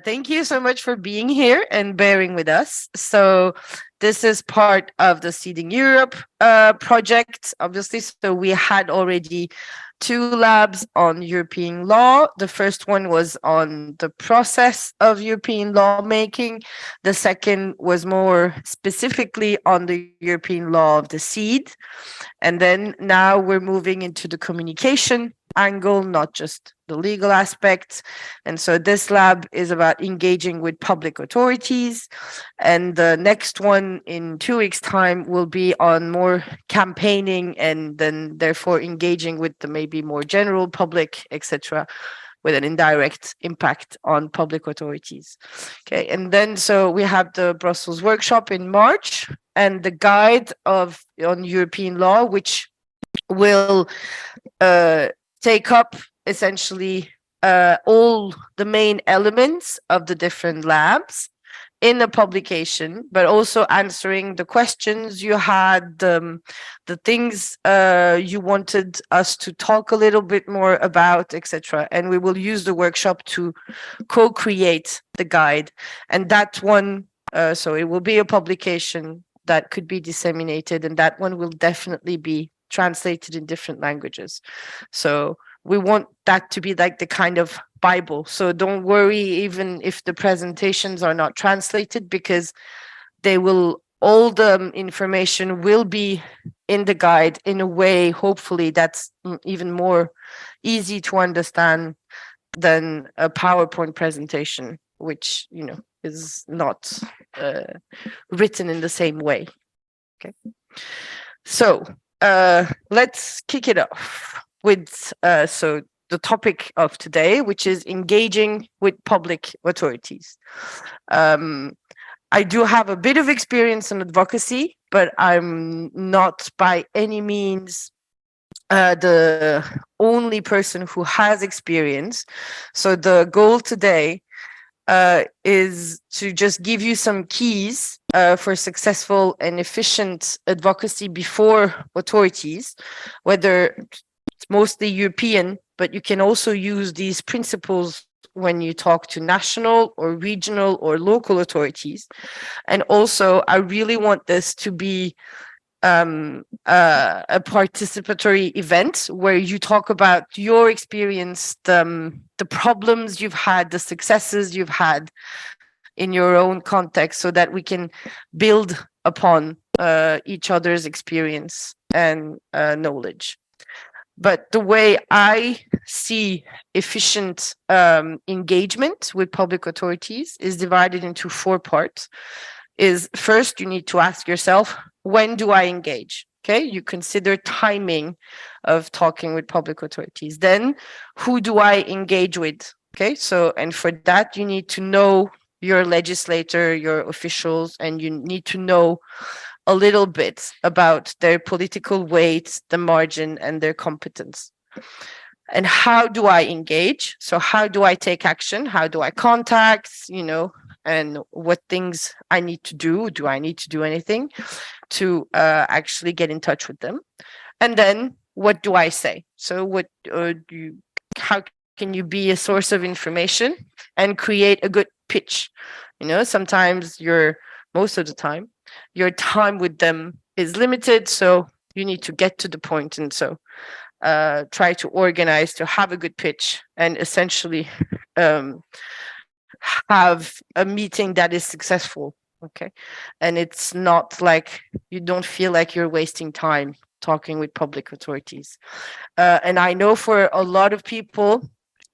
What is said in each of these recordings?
Thank you so much for being here and bearing with us. So this is part of the Seeding Europe project, obviously. So we had already 2 labs on European law. The first one was on the process of European lawmaking. The second was more specifically on the European law of the seed. And then now we're moving into the communication angle, not just the legal aspects. And so this lab is about engaging with public authorities. And the next one in 2 weeks' time will be on more campaigning and then therefore engaging with the maybe more general public, etc., with an indirect impact on public authorities. Okay, and then so we have the Brussels workshop in March and the guide on European law, which will take up essentially all the main elements of the different labs in a publication, but also answering the questions you had, the things you wanted us to talk a little bit more about, etc. And we will use the workshop to co-create the guide. And that one, so it will be a publication that could be disseminated, and that one will definitely be translated in different languages. So we want that to be like the kind of Bible. So don't worry even if the presentations are not translated, because all the information will be in the guide in a way, hopefully, that's even more easy to understand than a PowerPoint presentation, which, is not written in the same way. Okay. So let's kick it off with so the topic of today, which is engaging with public authorities. I do have a bit of experience in advocacy, but I'm not by any means the only person who has experience. So the goal today is to just give you some keys for successful and efficient advocacy before authorities, whether it's mostly European, but you can also use these principles when you talk to national or regional or local authorities. And also, I really want this to be a participatory event where you talk about your experience, the problems you've had, the successes you've had in your own context, so that we can build upon each other's experience and knowledge. But the way I see efficient engagement with public authorities is divided into 4 parts. Is first, you need to ask yourself, when do I engage? Okay, you consider timing of talking with public authorities. Then, who do I engage with? Okay, so, and for that, you need to know your legislator, your officials, and you need to know a little bit about their political weight, the margin, and their competence. And how do I engage? So how do I take action? How do I contact, and what things I need to do? Do I need to do anything to actually get in touch with them? And then what do I say? So how can you be a source of information and create a good pitch? Sometimes most of the time, your time with them is limited, so you need to get to the point. And so try to organize to have a good pitch and essentially have a meeting that is successful. Okay. And it's not like you don't feel like you're wasting time talking with public authorities. And I know for a lot of people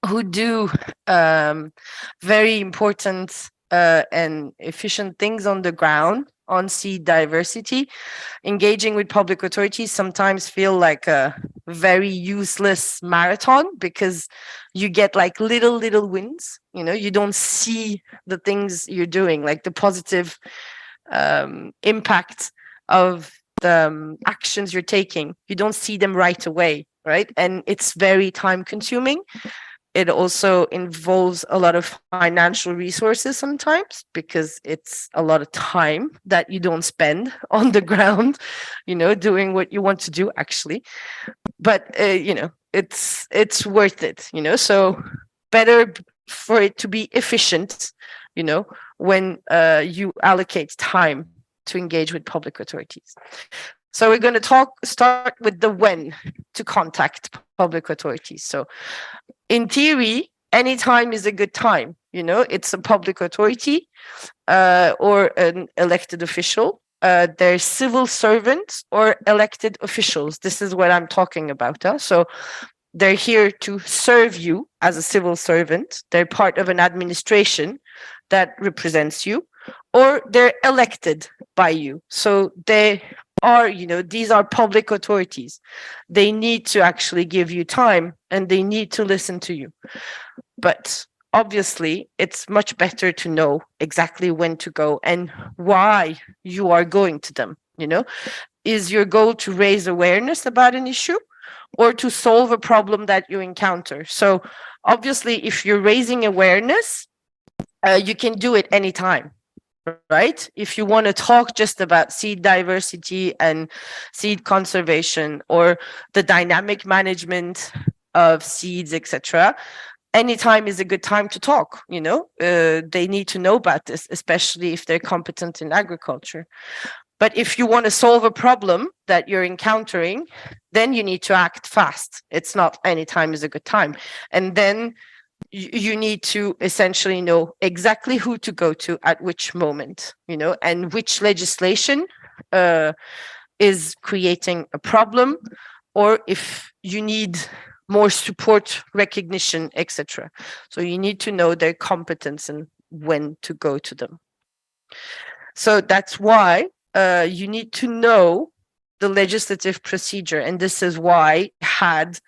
who do very important and efficient things on the ground on seed diversity, engaging with public authorities sometimes feel like a very useless marathon, because you get like little wins. You don't see the things you're doing, like the positive impact of the actions you're taking. You don't see them right away, right? And it's very time consuming. It also involves a lot of financial resources sometimes, because it's a lot of time that you don't spend on the ground, doing what you want to do actually. But, it's worth it, so better for it to be efficient, when you allocate time to engage with public authorities. So we're going to start with the when to contact public authorities. So in theory, any time is a good time. It's a public authority or an elected official. They're civil servants or elected officials. This is what I'm talking about. So they're here to serve you as a civil servant. They're part of an administration that represents you, or they're elected by you. So they are, these are public authorities. They need to actually give you time and they need to listen to you. But obviously, it's much better to know exactly when to go and why you are going to them. Is your goal to raise awareness about an issue or to solve a problem that you encounter? So obviously, if you're raising awareness, you can do it anytime, right? If you want to talk just about seed diversity and seed conservation or the dynamic management of seeds, etc., anytime is a good time to talk. They need to know about this, especially if they're competent in agriculture. But if you want to solve a problem that you're encountering, then you need to act fast. It's not any time is a good time. And then you need to essentially know exactly who to go to at which moment, and which legislation is creating a problem, or if you need more support, recognition, etc. So you need to know their competence and when to go to them. So that's why you need to know the legislative procedure. And this is why it had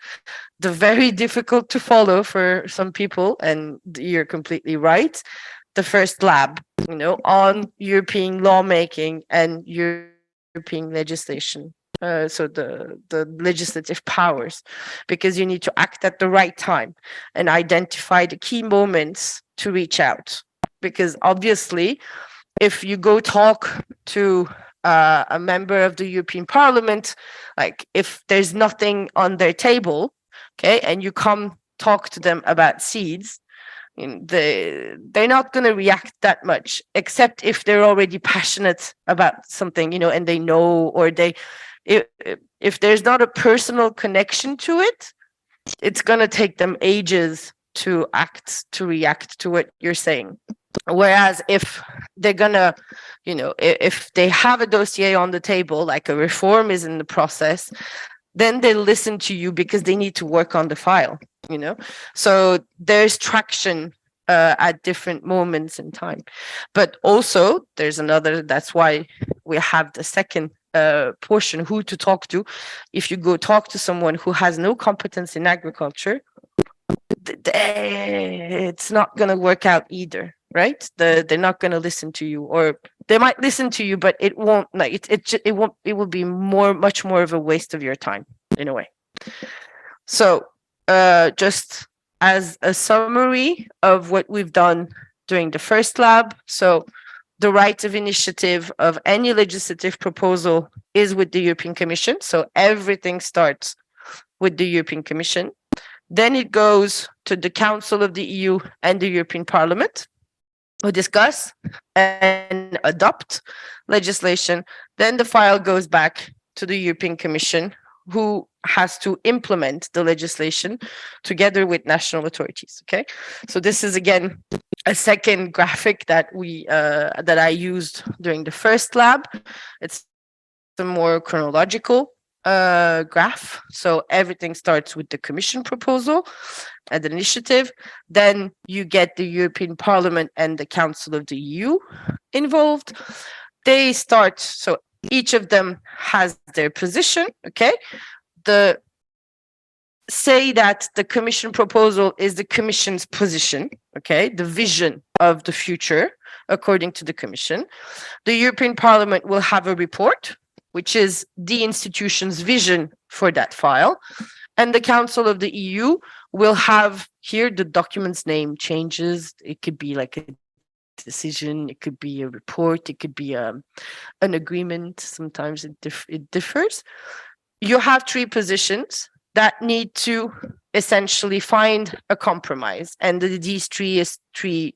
the very difficult to follow for some people, and you're completely right, the first lab, on European lawmaking and European legislation. So the legislative powers, because you need to act at the right time and identify the key moments to reach out. Because obviously, if you go talk to a member of the European Parliament, like if there's nothing on their table, okay, and you come talk to them about seeds, they're not going to react that much, except if they're already passionate about something, and they know, or if there's not a personal connection to it, it's going to take them ages to react to what you're saying. Whereas if they're gonna, if they have a dossier on the table, like a reform is in the process, then they listen to you because they need to work on the file, So there's traction at different moments in time. But also there's another, that's why we have the second portion, who to talk to. If you go talk to someone who has no competence in agriculture, it's not going to work out either, right? They're not going to listen to you, or they might listen to you, but it won't, like it will be much more of a waste of your time in a way. So just as a summary of what we've done during the first lab, so the right of initiative of any legislative proposal is with the European Commission. So everything starts with the European Commission. Then it goes to the Council of the EU and the European Parliament, who discuss and adopt legislation. Then the file goes back to the European Commission, who has to implement the legislation together with national authorities. Okay, so this is again a second graphic that I used during the first lab. It's a more chronological graph. So everything starts with the Commission proposal and the initiative. Then you get the European Parliament and the Council of the EU involved. They start, so each of them has their position, okay? Say that the Commission proposal is the Commission's position, okay? The vision of the future, according to the Commission. The European Parliament will have a report, which is the institution's vision for that file. And the Council of the EU will have here the document's name changes. It could be like a decision, it could be a report, it could be an agreement. Sometimes it differs. You have three positions that need to essentially find a compromise, and these three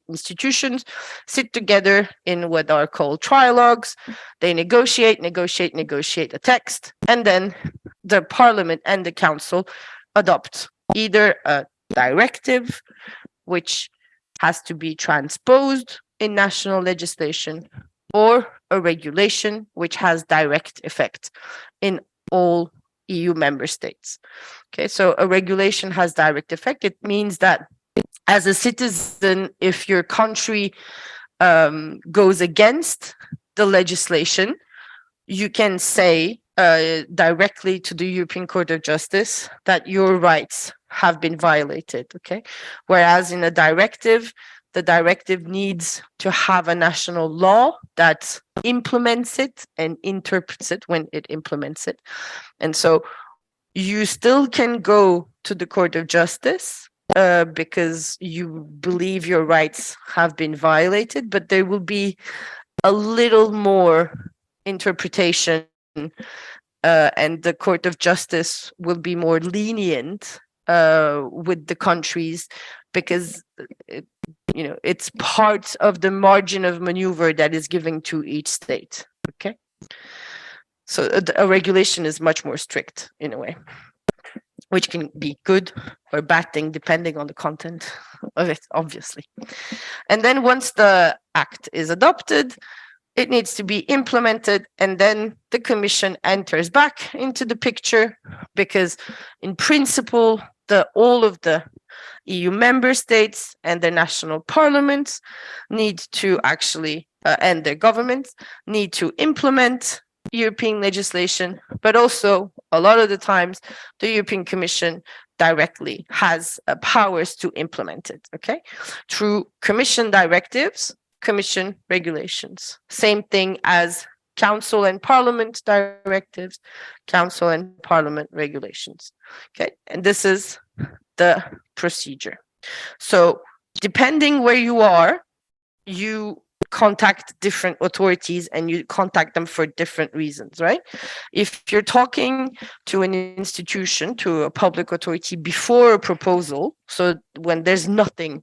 institutions sit together in what are called trilogues. They negotiate a text, and then the parliament and the council adopt either a directive, which has to be transposed in national legislation, or a regulation which has direct effect in all EU member states. Okay, so a regulation has direct effect. It means that as a citizen, if your country goes against the legislation, you can say directly to the European Court of Justice that your rights have been violated. Okay, whereas in a directive, the directive needs to have a national law that implements it and interprets it when it implements it. And so you still can go to the Court of Justice because you believe your rights have been violated, but there will be a little more interpretation, and the Court of Justice will be more lenient with the countries, because it's part of the margin of maneuver that is given to each state. Okay, so a regulation is much more strict in a way, which can be good or bad thing depending on the content of it, obviously. And then once the act is adopted, it needs to be implemented, and then the Commission enters back into the picture, because in principle, all of the EU member states and their national parliaments need to actually, and their governments need to implement European legislation, but also a lot of the times the European Commission directly has powers to implement it, okay, through Commission directives, Commission regulations. Same thing as Council and Parliament directives, Council and Parliament regulations. Okay, and this is the procedure. So depending where you are, you contact different authorities and you contact them for different reasons, right? If you're talking to an institution, to a public authority before a proposal, so when there's nothing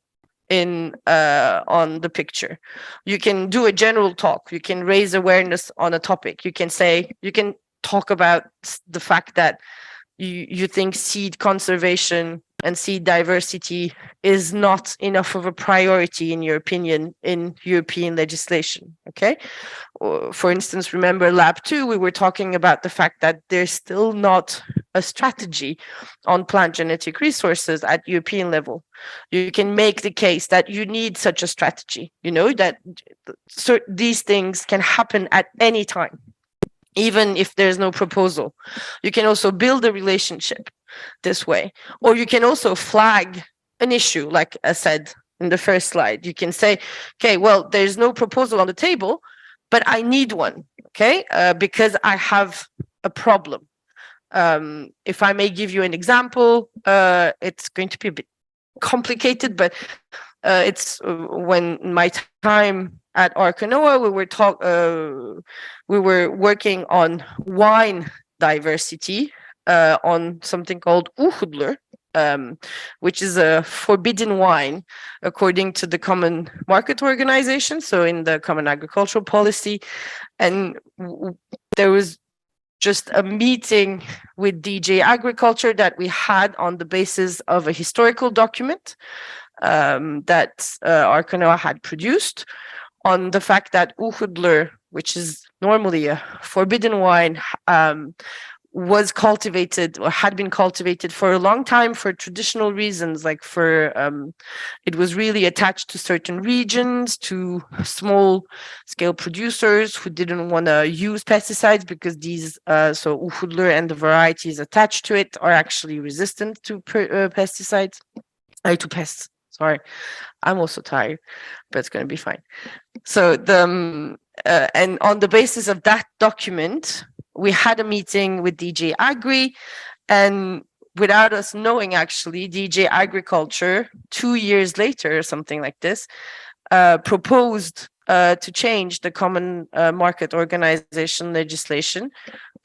in on the picture, you can do a general talk, you can raise awareness on a topic, you can talk about the fact that you think seed conservation and seed diversity is not enough of a priority, in your opinion, in European legislation. Okay, for instance, remember Lab 2, we were talking about the fact that there's still not a strategy on plant genetic resources at European level. You can make the case that you need such a strategy, that these things can happen at any time, even if there's no proposal. You can also build a relationship this way, or you can also flag an issue, like I said in the first slide. You can say, okay, well, there's no proposal on the table, but I need one, okay, because I have a problem. If I may give you an example, it's going to be a bit complicated, but it's when my time at Arche Noah, we were working on wine diversity on something called Uhudler, which is a forbidden wine according to the Common Market Organization, so in the Common Agricultural Policy. And there was just a meeting with DG Agriculture that we had on the basis of a historical document that Arche Noah had produced on the fact that Uhudler, which is normally a forbidden wine, was cultivated or had been cultivated for a long time for traditional reasons, like it was really attached to certain regions, to small scale producers who didn't want to use pesticides, because these so Uhudler and the varieties attached to it are actually resistant to pesticides, to pests. Sorry, I'm also tired, but it's going to be fine. So and on the basis of that document, we had a meeting with DJ Agri, and without us knowing, actually, DJ Agriculture 2 years later, or something like this, proposed to change the Common Market Organization legislation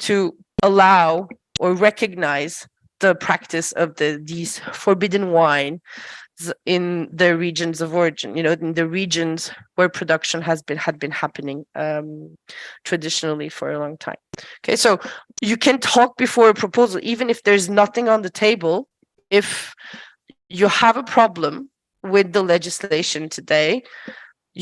to allow or recognize the practice of these forbidden wine in the regions of origin, in the regions where production had been happening traditionally for a long time. Okay, so you can talk before a proposal, even if there's nothing on the table. If you have a problem with the legislation today,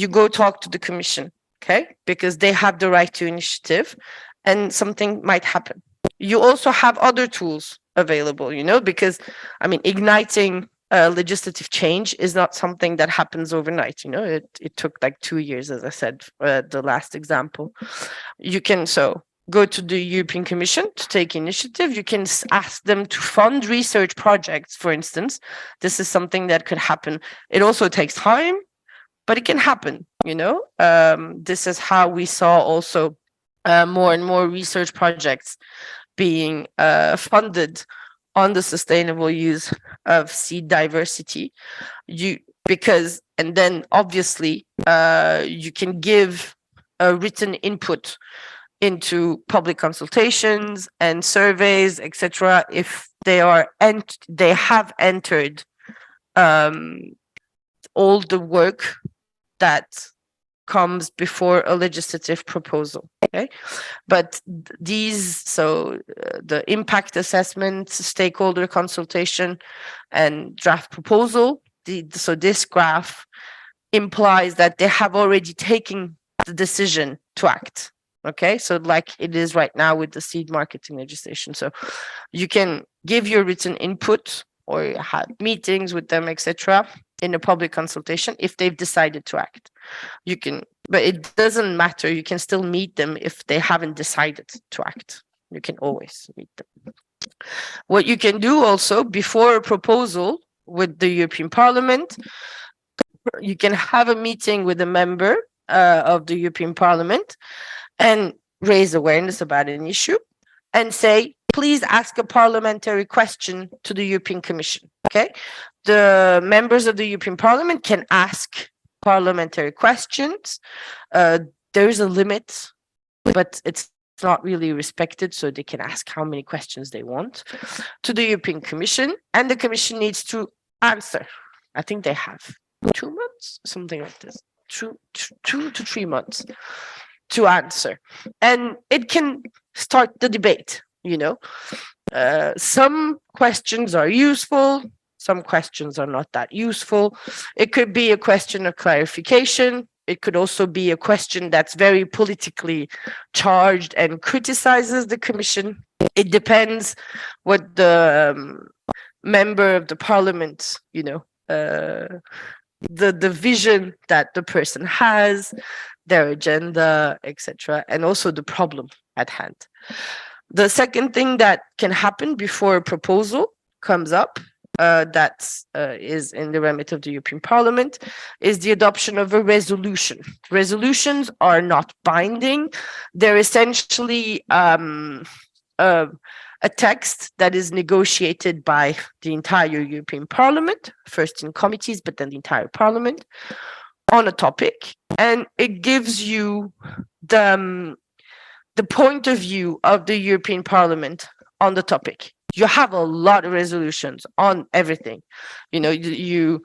you go talk to the commission, okay? Because they have the right to initiative and something might happen. You also have other tools available, because, igniting legislative change is not something that happens overnight. It took like 2 years, as I said, the last example. You can go to the European Commission to take initiative. You can ask them to fund research projects, for instance. This is something that could happen. It also takes time, but it can happen, This is how we saw also more and more research projects being funded on the sustainable use of seed diversity. And then obviously you can give a written input into public consultations and surveys, etc., if they have entered all the work that comes before a legislative proposal. Okay, but the impact assessment, stakeholder consultation, and draft proposal. This graph implies that they have already taken the decision to act. Okay, so like it is right now with the seed marketing legislation. So you can give your written input or have meetings with them, etc., in a public consultation if they've decided to act. You can, but it doesn't matter. You can still meet them if they haven't decided to act. You can always meet them. What you can do also before a proposal with the European Parliament, you can have a meeting with a member of the European Parliament and raise awareness about an issue and say, please ask a parliamentary question to the European Commission. Okay, the members of the European Parliament can ask parliamentary questions. There's a limit, but it's not really respected, so they can ask how many questions they want to the European Commission, and the Commission needs to answer. I think they have 2 months, something like this, 2 to 3 months to answer, and it can start the debate. Some questions are useful, some questions are not that useful. It could be a question of clarification. It could also be a question that's very politically charged and criticizes the Commission. It depends what the member of the Parliament, the vision that the person has, their agenda, etc., and also the problem at hand. The second thing that can happen before a proposal comes up, that is in the remit of the European Parliament, is the adoption of a resolution. Resolutions are not binding. They're essentially a text that is negotiated by the entire European Parliament, first in committees, but then the entire Parliament, on a topic, and it gives you the point of view of the European Parliament on the topic. You have a lot of resolutions on everything. You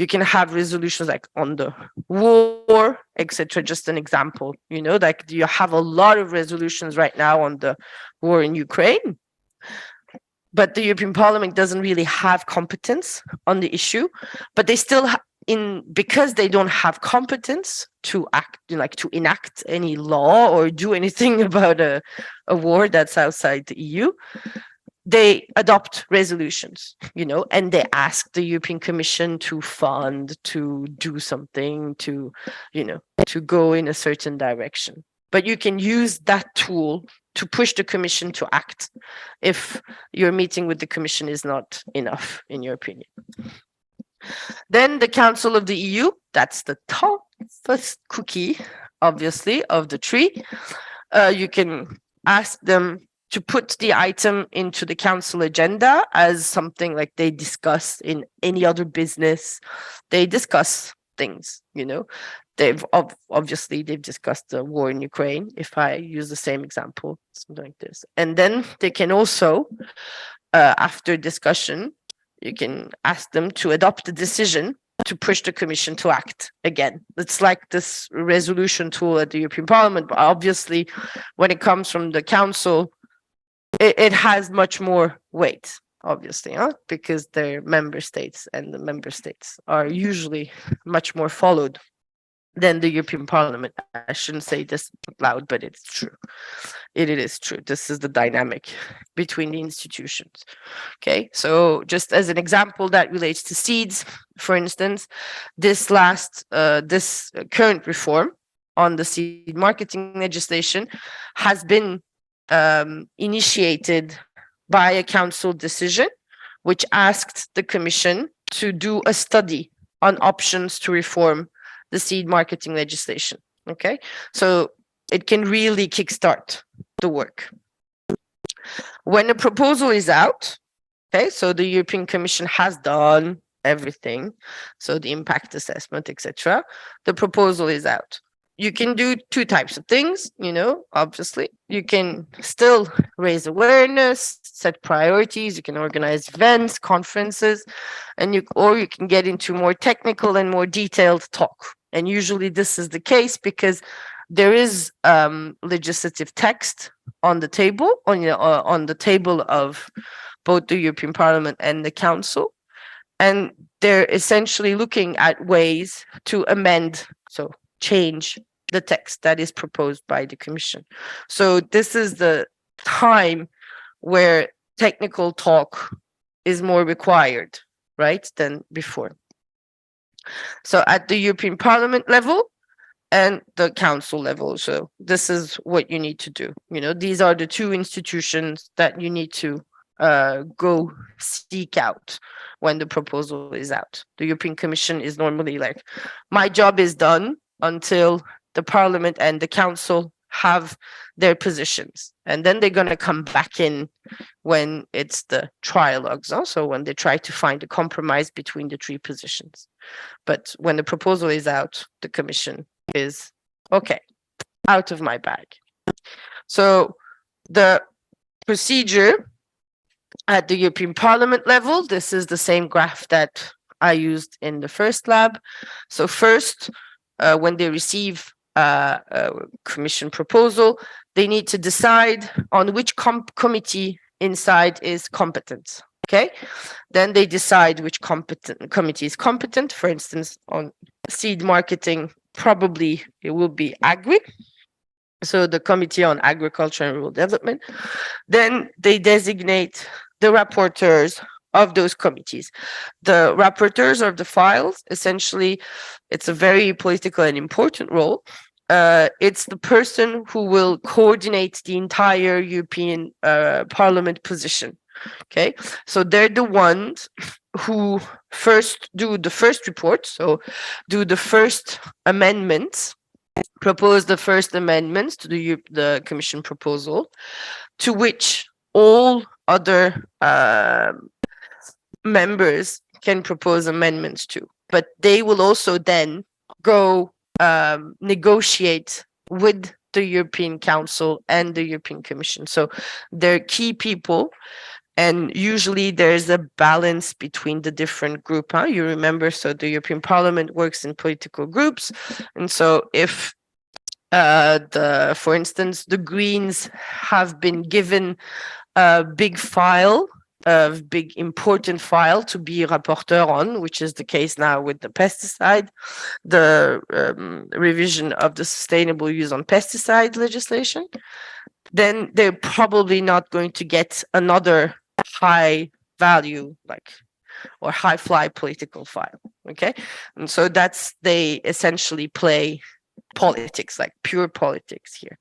can have resolutions like on the war, etc. Just an example, like you have a lot of resolutions right now on the war in Ukraine, but the European Parliament doesn't really have competence on the issue, but they still because they don't have competence to act, to enact any law or do anything about a war that's outside the EU, they adopt resolutions, and they ask the European Commission to fund, to do something, to go in a certain direction. But you can use that tool to push the Commission to act if your meeting with the Commission is not enough, in your opinion. Then the Council of the EU, that's the toughest cookie, obviously, of the tree. You can ask them to put the item into the council agenda as something like they discuss in any other business. They discuss things, obviously they've discussed the war in Ukraine, if I use the same example, something like this. And then they can also, after discussion, you can ask them to adopt a decision to push the Commission to act again. It's like this resolution tool at the European Parliament, but obviously when it comes from the Council, it has much more weight, obviously, because they're member states, and the member states are usually much more followed than the European Parliament. I shouldn't say this loud, but it's true. It is true. This is the dynamic between the institutions. Okay, so just as an example that relates to seeds, for instance, this current reform on the seed marketing legislation has been initiated by a council decision, which asked the Commission to do a study on options to reform the seed marketing legislation. Okay, so it can really kickstart the work. When a proposal is out, okay, so the European Commission has done everything, so the impact assessment, etc. The proposal is out. You can do two types of things, obviously. You can still raise awareness, set priorities, you can organize events, conferences, or you can get into more technical and more detailed talk. And usually this is the case because there is legislative text on the table, on the table of both the European Parliament and the Council. And they're essentially looking at ways to amend, so change the text that is proposed by the Commission. So this is the time where technical talk is more required, right, than before. So at the European Parliament level and the Council level, so this is what you need to do. These are the two institutions that you need to go seek out when the proposal is out. The European Commission is normally like, my job is done until the Parliament and the Council have their positions, and then they're going to come back in when it's the trialogues, also when they try to find a compromise between the three positions. But when the proposal is out, the Commission is okay, out of my bag. So the procedure at the European Parliament level, this is the same graph that I used in the first lab. So first, when they receive a Commission proposal, they need to decide on which committee inside is competent. Okay, then they decide which committee is competent. For instance, on seed marketing, probably it will be Agri, so the Committee on Agriculture and Rural Development. Then they designate the rapporteurs of those committees. The rapporteurs of the files, essentially, it's a very political and important role. It's the person who will coordinate the entire European Parliament position. Okay, so they're the ones who first do the first report, so do the first amendments, propose the first amendments to the Commission proposal, to which all other members can propose amendments to. But they will also then go negotiate with the European Council and the European Commission. So they're key people, and usually there's a balance between the different groups. You remember, so the European Parliament works in political groups, and so if for instance, the Greens have been given a big file, a big important file to be rapporteur on, which is the case now with the pesticide, the revision of the sustainable use on pesticide legislation, then they're probably not going to get another high value, or high fly political file. Okay, and so they essentially play politics, like pure politics here.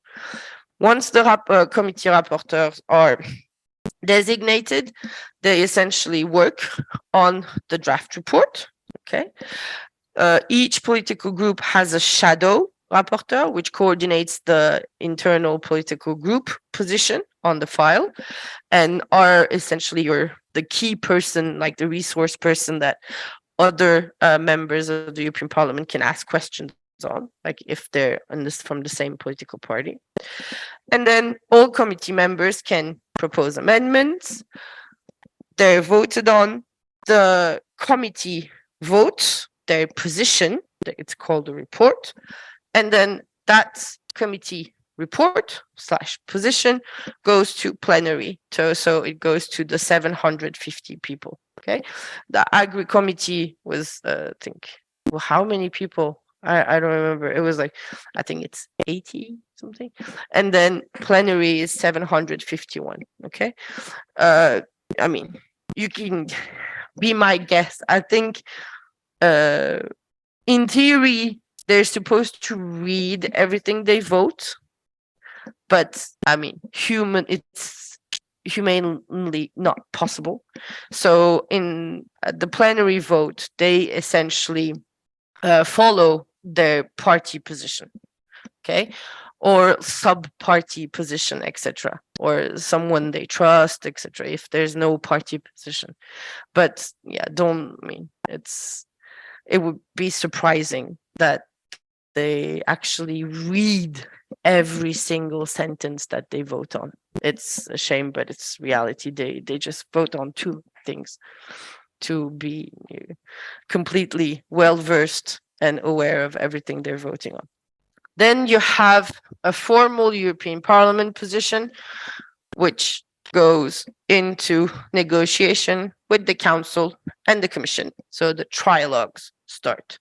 Once the committee rapporteurs are designated, they essentially work on the draft report. Okay, each political group has a shadow rapporteur, which coordinates the internal political group position on the file, and are essentially the key person, like the resource person that other members of the European Parliament can ask questions on, like if they're from the same political party. And then all committee members can propose amendments. They're voted on. The committee votes their position. It's called a report. And then that committee report / position goes to plenary. So it goes to the 750 people. Okay. The Agri committee was, I think, well, how many people? I don't remember. It was like, I think it's 80 something. And then plenary is 751. Okay. I mean, you can be my guest. I think in theory, they're supposed to read everything they vote. But I mean, it's humanly not possible. So in the plenary vote, they essentially follow their party position, okay, or sub-party position, etc., or someone they trust, etc., if there's no party position. But yeah, it would be surprising that they actually read every single sentence that they vote on. It's a shame, but it's reality. They just vote on two things to be completely well-versed and aware of everything they're voting on. Then you have a formal European Parliament position, which goes into negotiation with the Council and the Commission. So the trilogues start.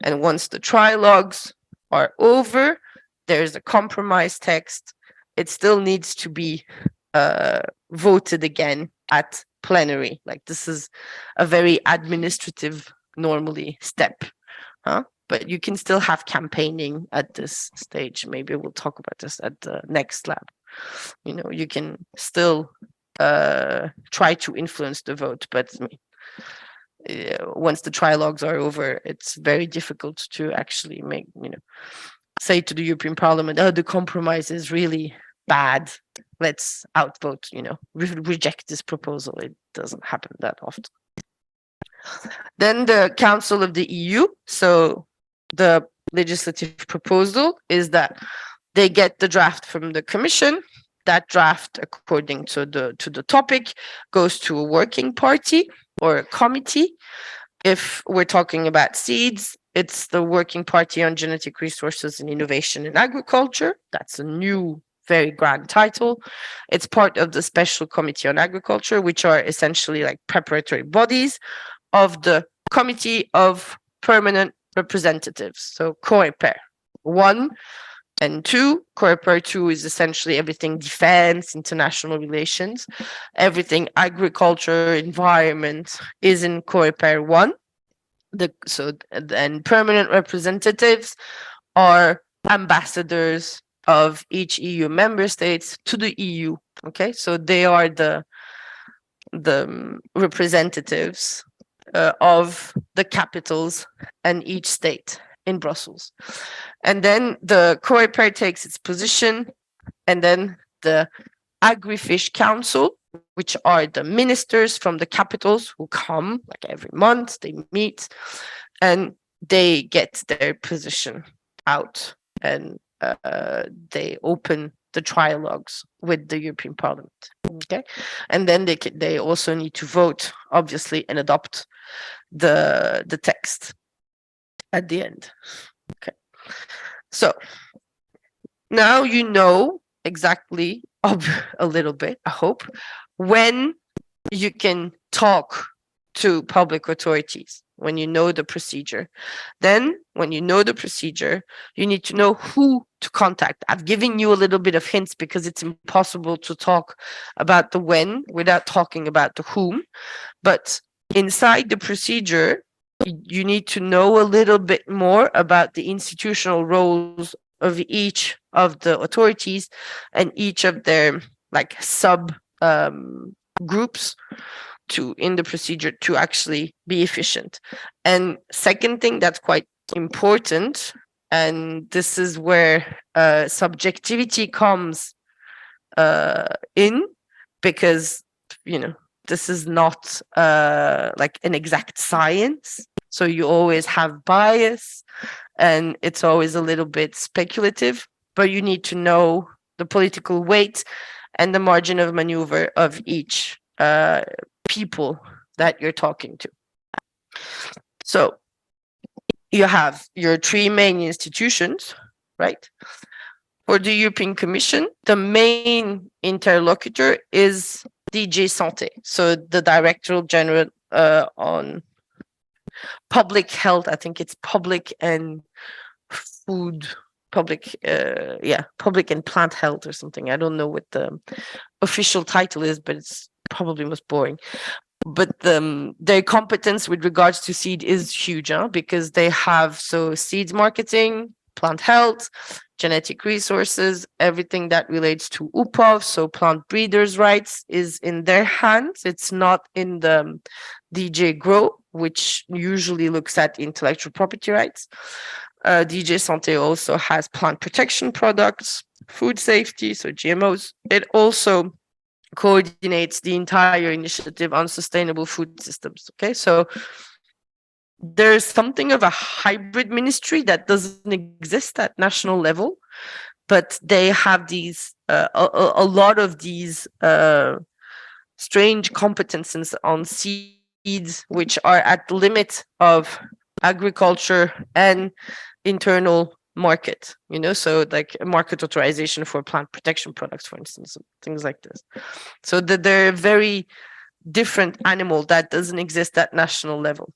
And once the trilogues are over, there's a compromise text. It still needs to be voted again at plenary. Like, this is a very administrative, normally, step. But you can still have campaigning at this stage. Maybe we'll talk about this at the next lab. You can still try to influence the vote, but once the trilogues are over, it's very difficult to actually say to the European Parliament, oh, the compromise is really bad. Let's outvote, reject this proposal. It doesn't happen that often. Then the Council of the EU. So the legislative proposal is that they get the draft from the Commission. That draft, according to the topic, goes to a working party or a committee. If we're talking about seeds, it's the Working Party on Genetic Resources and Innovation in Agriculture. That's a new, very grand title. It's part of the Special Committee on Agriculture, which are essentially like preparatory bodies of the Committee of Permanent Representatives. So COREPER 1 and 2. COREPER 2 is essentially everything defense, international relations. Everything agriculture, environment is in COREPER 1. Then permanent representatives are ambassadors of each EU member states to the EU. Okay, so they are the representatives of the capitals and each state in Brussels. And then the COREPER takes its position, and then the Agri-Fish Council, which are the ministers from the capitals who come like every month, they meet, and they get their position out, and they open the trilogues with the European Parliament. Okay, and then they also need to vote, obviously, and adopt the text at the end. Okay, so now you know exactly a little bit, I hope, when you can talk to public authorities, when you know the procedure. Then when you know the procedure, you need to know who to contact. I've given you a little bit of hints because it's impossible to talk about the when without talking about the whom. But inside the procedure, you need to know a little bit more about the institutional roles of each of the authorities and each of their like sub groups in the procedure to actually be efficient. And second thing that's quite important, and this is where subjectivity comes in, because this is not like an exact science. So you always have bias and it's always a little bit speculative, but you need to know the political weight and the margin of maneuver of each people that you're talking to. So you have your three main institutions, right? For the European Commission, the main interlocutor is DG Santé, so the Director General on public health. I think it's public and food, public, public and plant health or something. I don't know what the official title is, but it's probably most boring. But their competence with regards to seed is huge, because they have seeds marketing, plant health, genetic resources, everything that relates to UPOV, so plant breeders' rights, is in their hands. It's not in the DJ Grow, which usually looks at intellectual property rights. DJ Santé also has plant protection products, food safety, so GMOs. It also coordinates the entire initiative on sustainable food systems. Okay, so there's something of a hybrid ministry that doesn't exist at national level, but they have these a lot of these strange competences on seeds, which are at the limit of agriculture and internal market, so like a market authorization for plant protection products, for instance, things like this. So that they're a very different animal that doesn't exist at national level.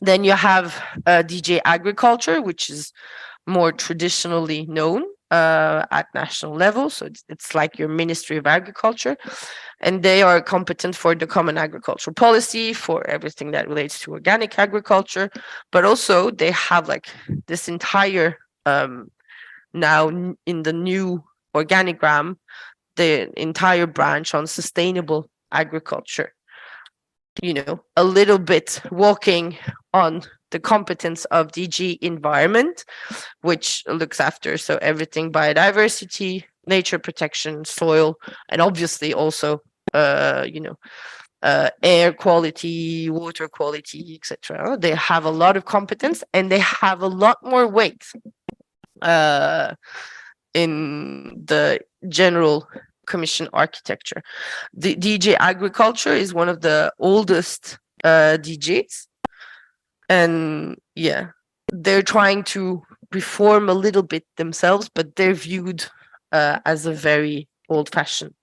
Then you have DJ Agriculture, which is more traditionally known at national level. So it's like your Ministry of Agriculture, and they are competent for the common agricultural policy, for everything that relates to organic agriculture, but also they have like this entire now in the new organigram, the entire branch on sustainable agriculture, a little bit walking on the competence of DG Environment, which looks after everything biodiversity, nature protection, soil, and obviously also air quality, water quality, etc. They have a lot of competence, and they have a lot more weight in the general commission architecture. The DG Agriculture is one of the oldest DGs, and they're trying to reform a little bit themselves, but they're viewed as a very old-fashioned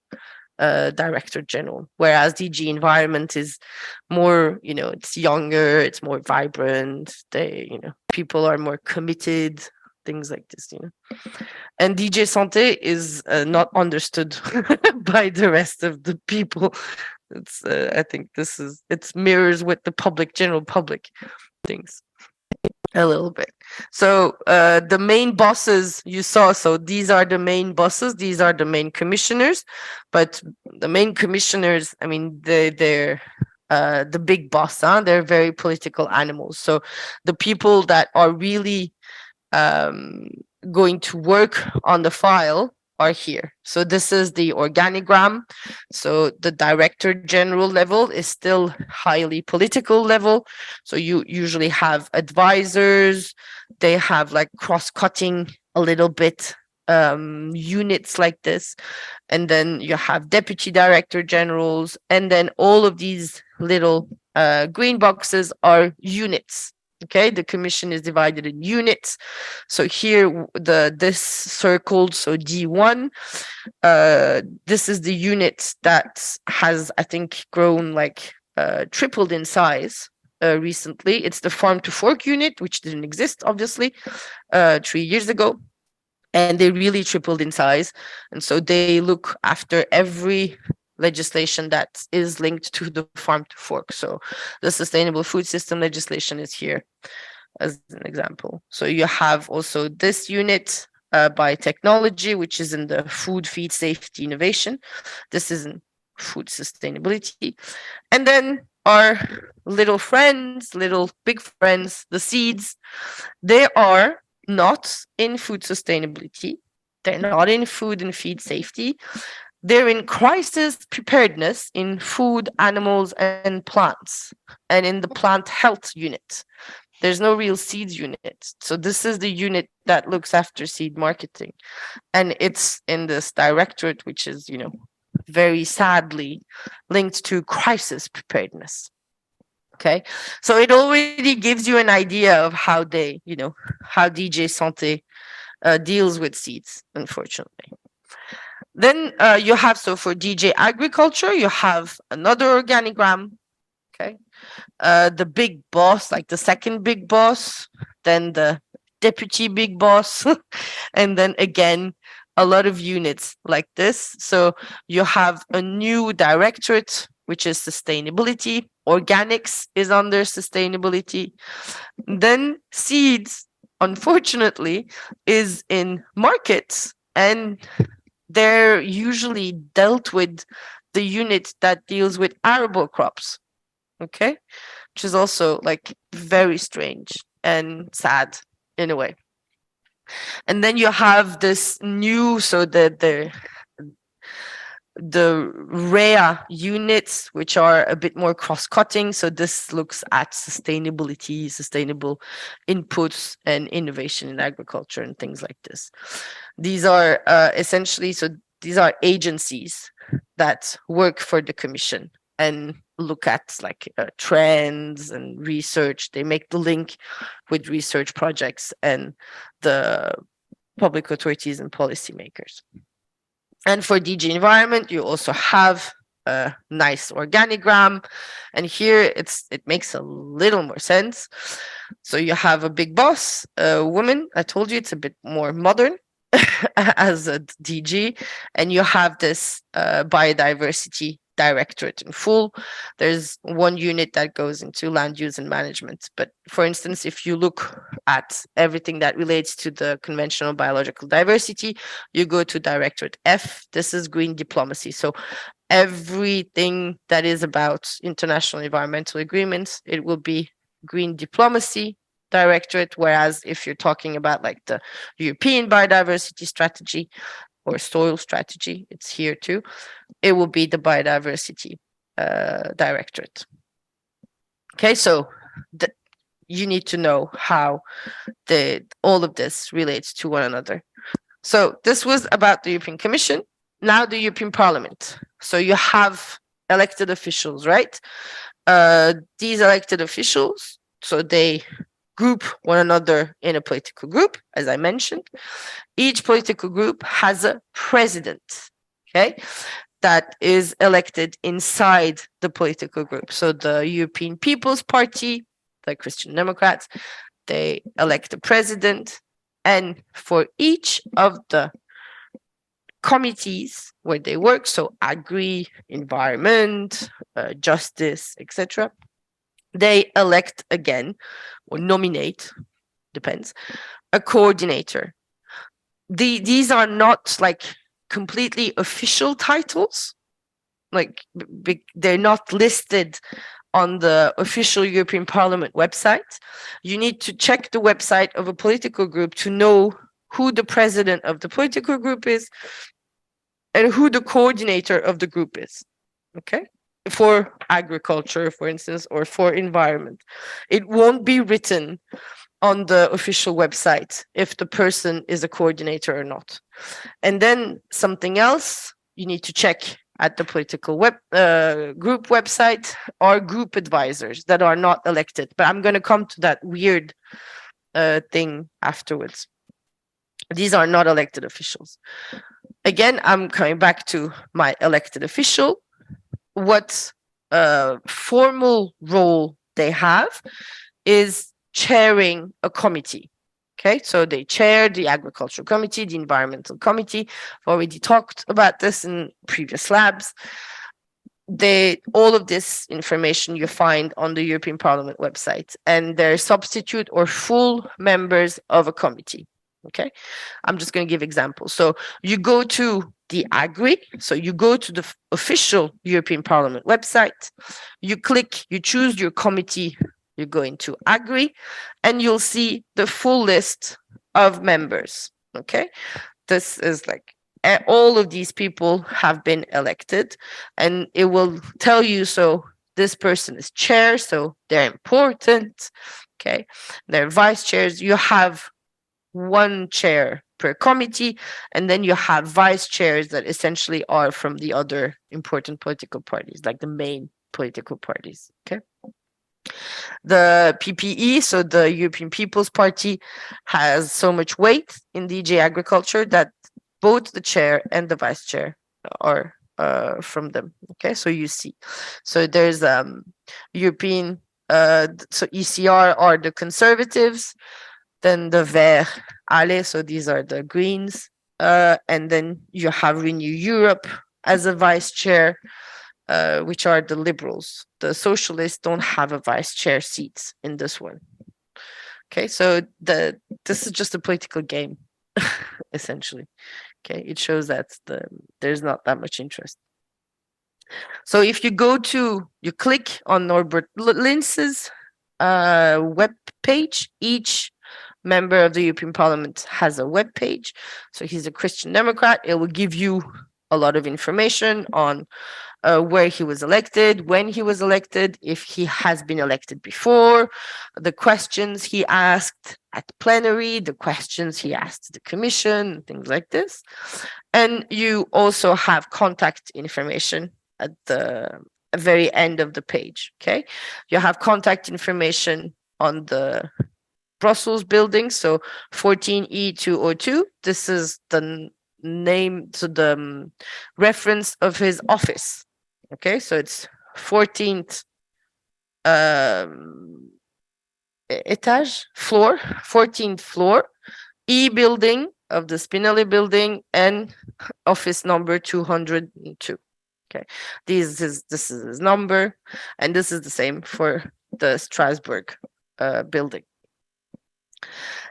director general, whereas DG Environment is more, it's younger, it's more vibrant, people are more committed, things like this, And DJ Santé is not understood by the rest of the people. It's I think it mirrors with the general public things a little bit. So the main bosses you saw, so these are the main bosses, these are the main commissioners, but the main commissioners, I mean, they're the big boss, they're very political animals. So the people that are really going to work on the file are here. So this is the organigram. So the director general level is still highly political level. So you usually have advisors, they have like cross-cutting a little bit units like this, and then you have deputy director generals, and then all of these little green boxes are units. Okay, the commission is divided in units. So here, this circled, so D1, this is the unit that has, I think, grown like tripled in size recently. It's the farm to fork unit, which didn't exist, obviously, 3 years ago. And they really tripled in size. And so they look after every legislation that is linked to the farm to fork. So the sustainable food system legislation is here as an example. So you have also this unit by technology, which is in the food, feed, safety, innovation. This is in food sustainability. And then our little friends, little big friends, the seeds, they are not in food sustainability. They're not in food and feed safety. They're in crisis preparedness in food, animals, and plants, and in the plant health unit. There's no real seeds unit. So this is the unit that looks after seed marketing. And it's in this directorate, which is, very sadly linked to crisis preparedness. Okay. So it already gives you an idea of how how DJ Santé deals with seeds, unfortunately. Then you have, so for DJ Agriculture, you have another organigram. Okay. The big boss, like the second big boss, then the deputy big boss, and then again, a lot of units like this. So you have a new directorate, which is sustainability. Organics is under sustainability. Then seeds, unfortunately, is in markets, and they're usually dealt with the unit that deals with arable crops. Okay, which is also like very strange and sad in a way. And then you have this new, so the REA units, which are a bit more cross-cutting. So this looks at sustainability, sustainable inputs, and innovation in agriculture and things like this. These are essentially, so these are agencies that work for the Commission and look at like trends and research. They make the link with research projects and the public authorities and policymakers. And for DG Environment, you also have a nice organigram. And here it makes a little more sense. So you have a big boss, a woman. I told you it's a bit more modern as a DG. And you have this biodiversity directorate in full. There's one unit that goes into land use and management. But for instance, if you look at everything that relates to the conventional biological diversity, you go to Directorate F. This is green diplomacy. So everything that is about international environmental agreements, it will be green diplomacy directorate. Whereas if you're talking about like the European biodiversity strategy or soil strategy, it's here too, it will be the biodiversity directorate. Okay, so you need to know how all of this relates to one another. So this was about the European Commission. Now the European Parliament. So you have elected officials, right? These elected officials, so they group one another in a political group, as I mentioned. Each political group has a president, okay, that is elected inside the political group. So the European People's Party, the Christian Democrats, they elect a president. And for each of the committees where they work, so agri, environment, justice, etc., they elect again, or nominate, depends, a coordinator. These are not like completely official titles, like they're not listed on the official European Parliament website. You need to check the website of a political group to know who the president of the political group is and who the coordinator of the group is, okay? For agriculture, for instance, or for environment. It won't be written on the official website if the person is a coordinator or not. And then something else you need to check at the political group website are group advisors that are not elected. But I'm going to come to that weird thing afterwards. These are not elected officials. Again, I'm coming back to my elected official. What formal role they have is chairing a committee. Okay, so they chair the agricultural committee, the environmental committee. I've already talked about this in previous labs. All of this information you find on the European Parliament website, and they're substitute or full members of a committee. Okay, I'm just going to give examples. So you go to the Agri, so you go to the official European Parliament website, you choose your committee, you go into Agri, and you'll see the full list of members. Okay, this is like all of these people have been elected, and it will tell you, so this person is chair, so they're important. Okay, they're vice chairs. You have one chair per committee, and then you have vice chairs that essentially are from the other important political parties, like the main political parties. Okay. The PPE, so the European People's Party, has so much weight in DG Agriculture that both the chair and the vice chair are from them. Okay, so you see, so there's European, so ECR are the conservatives, then the Vert Ale, so these are the Greens, and then you have Renew Europe as a vice chair, which are the Liberals. The Socialists don't have a vice chair seats in this one. Okay, so this is just a political game, essentially. Okay, it shows that there's not that much interest. So if you click on Norbert Linz's web page, each member of the European Parliament has a web page. So he's a Christian Democrat. It will give you a lot of information on where he was elected, when he was elected, if he has been elected before, the questions he asked at plenary, the questions he asked the commission, things like this. And you also have contact information at the very end of the page. Okay, you have contact information on the Brussels building, so 14E202. This is the name, to the reference of his office. Okay, so it's 14th floor, 14th floor, E building of the Spinelli building, and office number 202. Okay, this is his number, and this is the same for the Strasbourg building.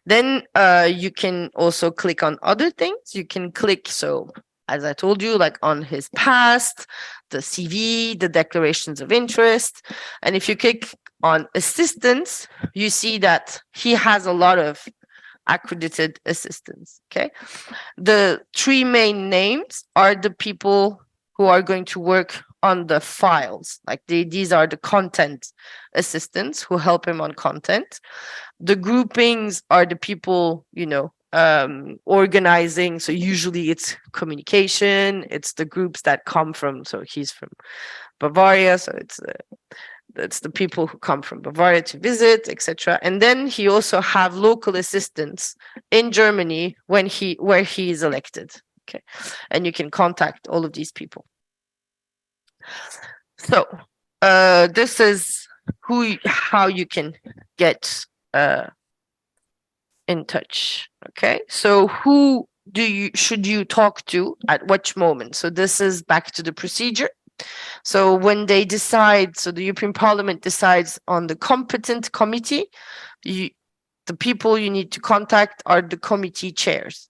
Then you can also click on other things. You can click, so as I told you, like on his past, the CV, the declarations of interest. And if you click on assistants, you see that he has a lot of accredited assistants. Okay. The three main names are the people who are going to work on the files. Like these are the content assistants who help him on content. The groupings are the people, organizing. So usually it's communication. It's the groups that come from, so he's from Bavaria. So it's the people who come from Bavaria to visit, etc. And then he also have local assistants in Germany where he is elected. Okay. And you can contact all of these people. So this is how you can get in touch. Okay, so who should you talk to at which moment? So this is back to the procedure. So when they decide, so the European Parliament decides on the competent committee, the people you need to contact are the committee chairs.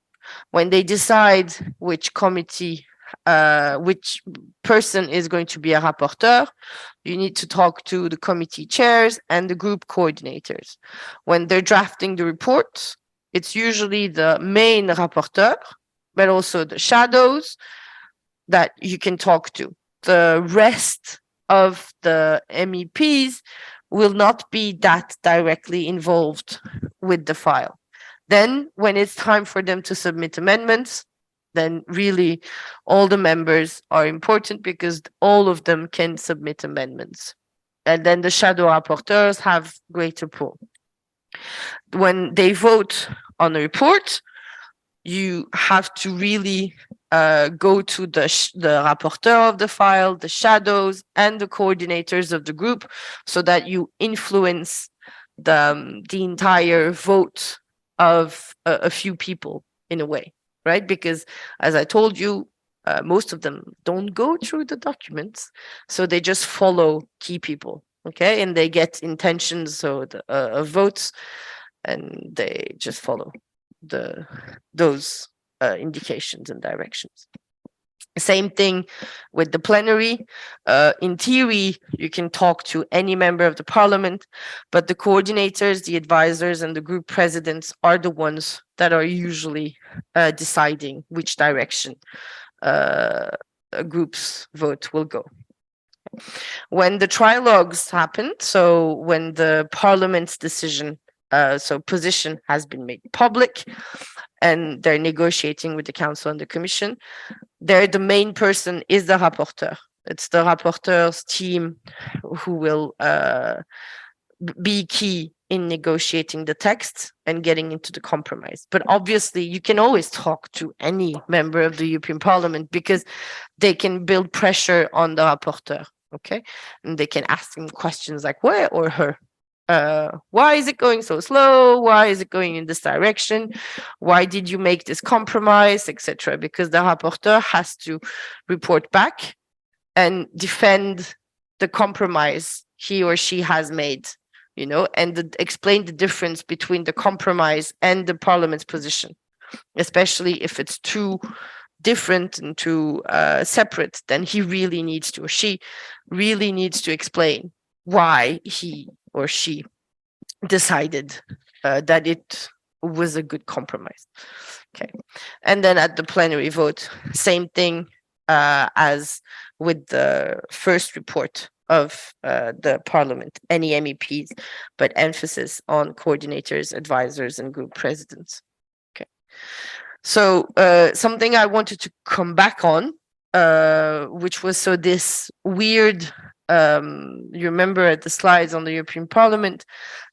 When they decide which committee, which person is going to be a rapporteur, you need to talk to the committee chairs and the group coordinators. When they're drafting the reports, it's usually the main rapporteur, but also the shadows that you can talk to. The rest of the MEPs will not be that directly involved with the file. Then when it's time for them to submit amendments, then really all the members are important because all of them can submit amendments. And then the shadow rapporteurs have greater pull. When they vote on a report, you have to really go to the rapporteur of the file, the shadows, and the coordinators of the group so that you influence the entire vote of a few people in a way, right? Because as I told you, most of them don't go through the documents, so they just follow key people, okay? And they get intentions, so of votes, and they just follow those indications and directions. Same thing with the plenary. In theory, you can talk to any member of the parliament, but the coordinators, the advisors, and the group presidents are the ones that are usually deciding which direction a group's vote will go. When the trilogues happened, so when the parliament's decision, position has been made public, and they're negotiating with the council and the commission, there the main person is the rapporteur. It's the rapporteur's team who will be key in negotiating the text and getting into the compromise. But obviously, you can always talk to any member of the European Parliament because they can build pressure on the rapporteur, okay? And they can ask him questions like, where or her? Why is it going so slow? Why is it going in this direction? Why did you make this compromise, etc.? Because the rapporteur has to report back and defend the compromise he or she has made, and explain the difference between the compromise and the parliament's position, especially if it's too different and too separate. Then he really needs to, or she really needs to explain why he or she decided that it was a good compromise. Okay. And then at the plenary vote, same thing as with the first report of the parliament, any MEPs, but emphasis on coordinators, advisors, and group presidents. Okay. So something I wanted to come back on, which was this weird, you remember at the slides on the European Parliament,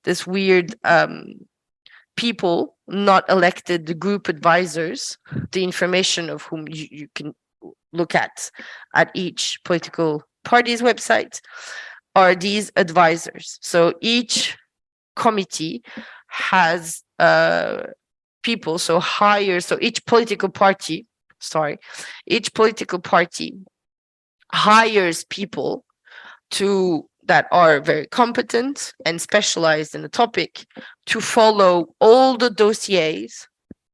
this weird people not elected, the group advisors, the information of whom you can look at each political party's website are these advisors. So each committee has people, so each political party hires people that are very competent and specialized in the topic to follow all the dossiers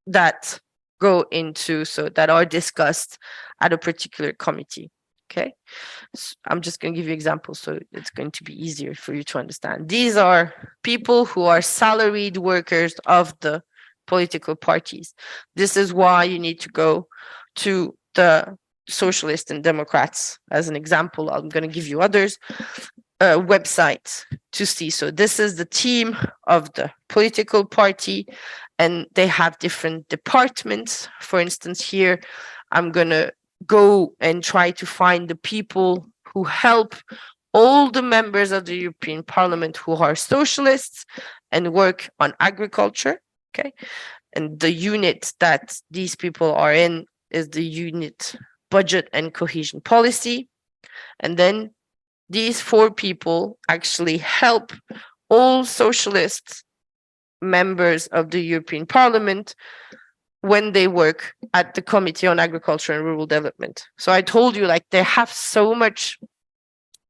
that go into, that are discussed at a particular committee. Okay, so I'm just going to give you examples so it's going to be easier for you to understand. These are people who are salaried workers of the political parties. This is why you need to go to the Socialists and Democrats as an example. I'm going to give you others websites to see. So this is the team of the political party, and they have different departments. For instance, here I'm going to go and try to find the people who help all the members of the European Parliament who are socialists and work on agriculture. Okay, and the unit that these people are in is the unit budget and cohesion policy. And then these 4 people actually help all socialist members of the European Parliament when they work at the Committee on Agriculture and Rural Development. So I told you, they have so much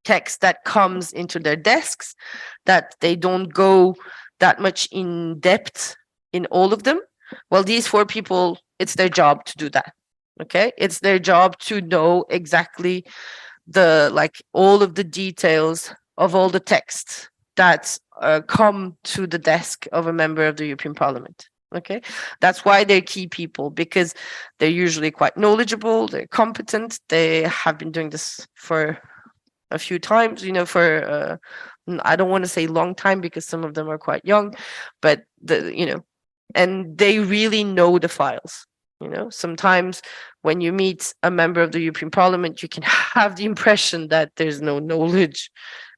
text that comes into their desks that they don't go that much in depth in all of them. Well, these 4 people, it's their job to do that. Okay, it's their job to know exactly all of the details of all the texts that come to the desk of a member of the European Parliament. Okay, that's why they're key people, because they're usually quite knowledgeable, they're competent, they have been doing this for a few times, for I don't want to say long time because some of them are quite young, but and they really know the files. Sometimes when you meet a member of the European Parliament, you can have the impression that there's no knowledge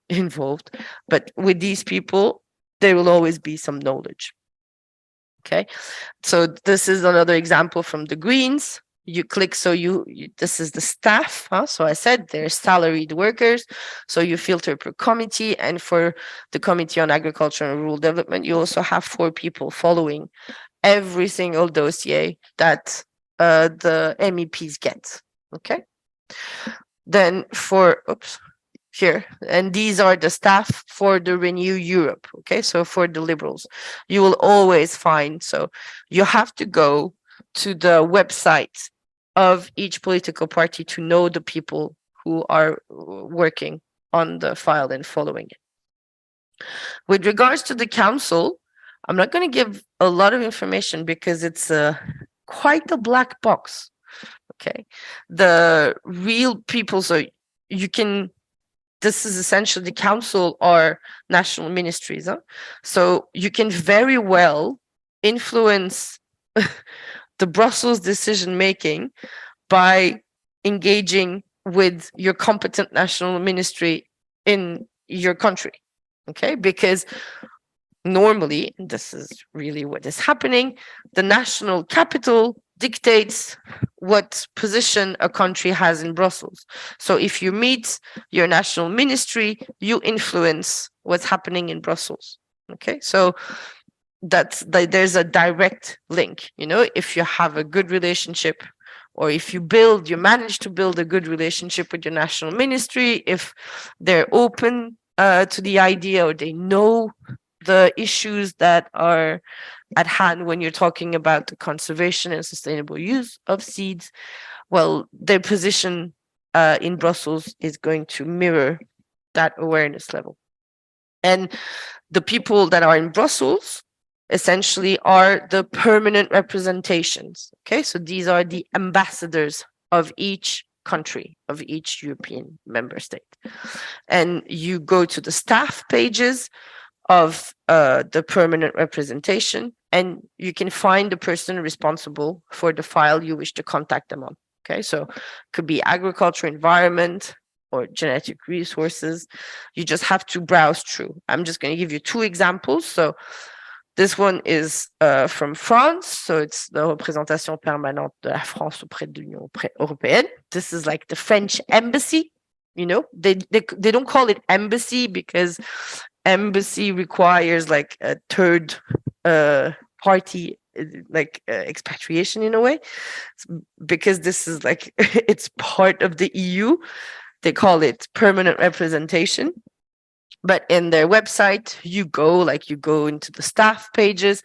involved, but with these people, there will always be some knowledge. Okay, so this is another example from the Greens. You click, this is the staff. So I said they're salaried workers. So you filter per committee, and for the Committee on Agriculture and Rural Development, you also have 4 people following every single dossier that the MEPs get. Okay, then here, and these are the staff for the Renew Europe. Okay, so for the Liberals, you will always find, so you have to go to the website of each political party to know the people who are working on the file and following it. With regards to the council, I'm not going to give a lot of information because it's quite a black box. Okay, the real people, so you can this is essentially the council or national ministries. Huh? So you can very well influence the Brussels decision making by engaging with your competent national ministry in your country. Okay, because normally, and this is really what is happening, the national capital dictates what position a country has in Brussels. So if you meet your national ministry, you influence what's happening in Brussels. Okay, so there's a direct link. If you have a good relationship, or if you manage to build a good relationship with your national ministry, if they're open to the idea, or they know the issues that are at hand when you're talking about the conservation and sustainable use of seeds, well, their position in Brussels is going to mirror that awareness level. And the people that are in Brussels essentially are the permanent representations. Okay, so these are the ambassadors of each country, of each European member state. And you go to the staff pages of the permanent representation, and you can find the person responsible for the file you wish to contact them on. Okay, so it could be agriculture, environment, or genetic resources. You just have to browse through. I'm just going to give you two examples. So this one is from France. So it's the représentation permanente de la France auprès de l'Union européenne. This is like the French embassy. They don't call it embassy because embassy requires like a third party, like expatriation in a way, because this is like it's part of the EU. They call it permanent representation. But in their website, you go into the staff pages,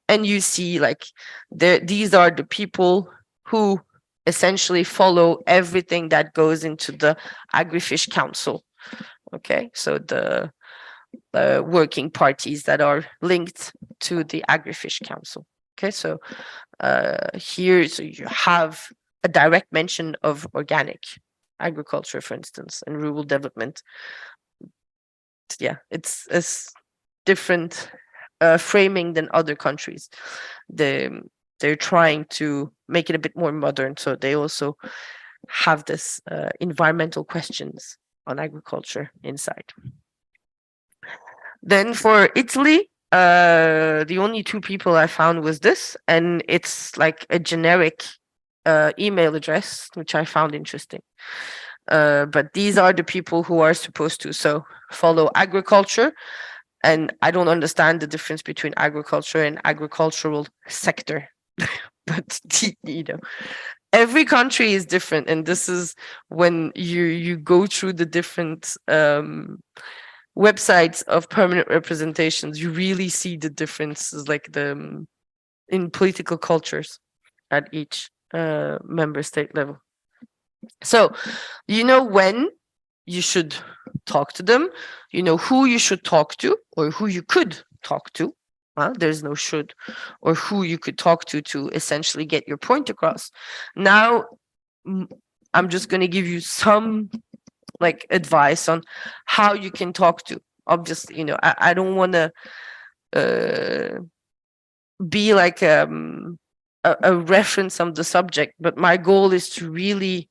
and you see like these are the people who essentially follow everything that goes into the Agrifish Council. Okay, so the working parties that are linked to the Agrifish Council. Okay, so here, so you have a direct mention of organic agriculture, for instance, and rural development. Yeah, it's a different framing than other countries. They're trying to make it a bit more modern, so they also have this environmental questions on agriculture inside. Then for Italy, the only two people I found was this, and it's like a generic email address, which I found interesting. But these are the people who are supposed to follow agriculture, and I don't understand the difference between agriculture and agricultural sector. But every country is different, and this is when you go through the different websites of permanent representations, you really see the differences, like in political cultures at each member state level. So when you should talk to them, who you should talk to, or who you could talk to. There's no should, or who you could talk to essentially get your point across. Now, I'm just going to give you some like advice on how you can talk to. Obviously, I don't want to be like a reference on the subject, but my goal is to really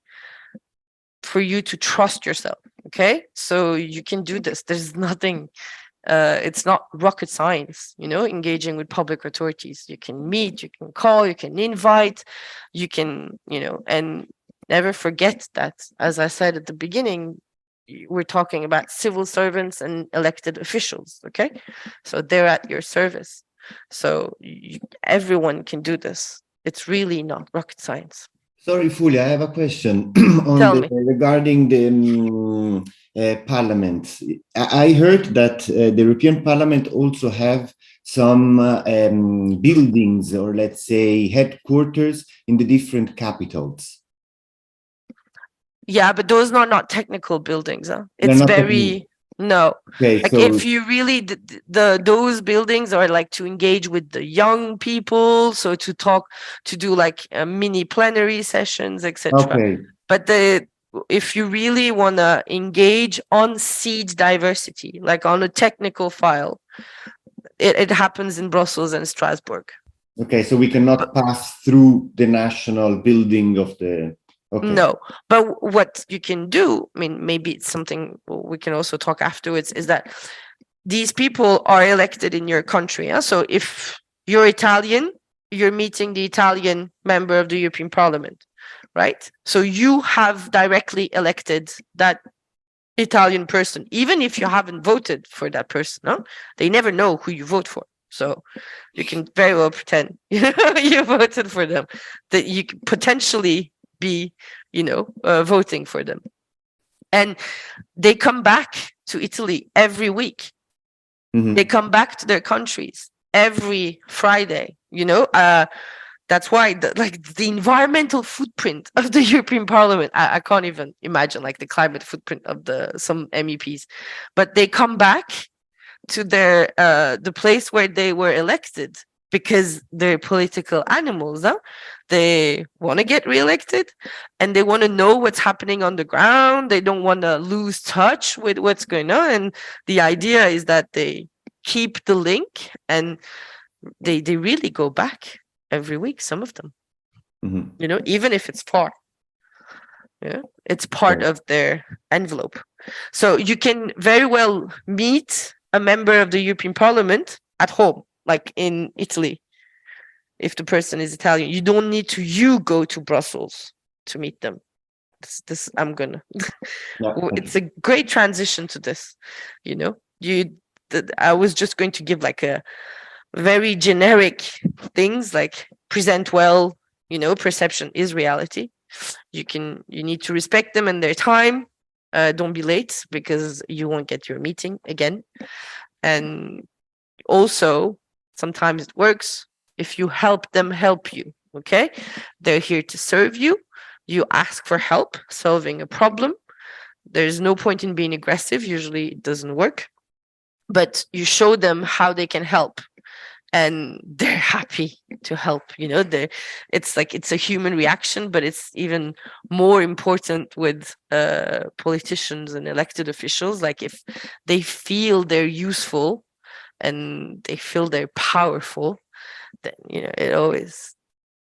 for you to trust yourself. Okay, so you can do this. There's nothing. It's not rocket science, engaging with public authorities. You can meet, you can call, you can invite, you can, and never forget that, as I said at the beginning, we're talking about civil servants and elected officials. Okay, so they're at your service. So everyone can do this. It's really not rocket science. Sorry, Fulya, I have a question regarding the parliament. I heard that the European Parliament also have some buildings, or let's say headquarters in the different capitals. Yeah, but those are not technical buildings. Huh? It's very no. Okay, like so if you really those buildings are like to engage with the young people, so to do like mini plenary sessions, etc. Okay. But the if you really want to engage on seed diversity, like on a technical file, it happens in Brussels and Strasbourg. Okay, so we cannot pass through the national building of the... Okay. No, but what you can do, I mean, maybe it's something we can also talk afterwards, is that these people are elected in your country. Huh? So if you're Italian, you're meeting the Italian member of the European Parliament, right? So you have directly elected that Italian person, even if you haven't voted for that person. Huh? They never know who you vote for. So you can very well pretend you voted for them, that you could potentially be, voting for them. And they come back to Italy every week. Mm-hmm. They come back to their countries every Friday, that's why the environmental footprint of the European Parliament, I can't even imagine like the climate footprint of some MEPs, but they come back to their the place where they were elected because they're political animals. Huh? They want to get reelected and they want to know what's happening on the ground. They don't want to lose touch with what's going on. And the idea is that they keep the link and they really go back every week, some of them, even if it's far. Yeah, it's part of their envelope. So you can very well meet a member of the European Parliament at home, like in Italy. If the person is Italian, you don't need to go to Brussels to meet them. This I'm gonna. It's a great transition to this. I was just going to give like a very generic things like present well. Perception is reality. You need to respect them and their time. Don't be late because you won't get your meeting again. And also, sometimes it works if you help them help you. Okay, they're here to serve you. You ask for help solving a problem. There's no point in being aggressive. Usually, it doesn't work. But you show them how they can help. And they're happy to help. It's a human reaction, but it's even more important with politicians and elected officials. Like if they feel they're useful and they feel they're powerful, then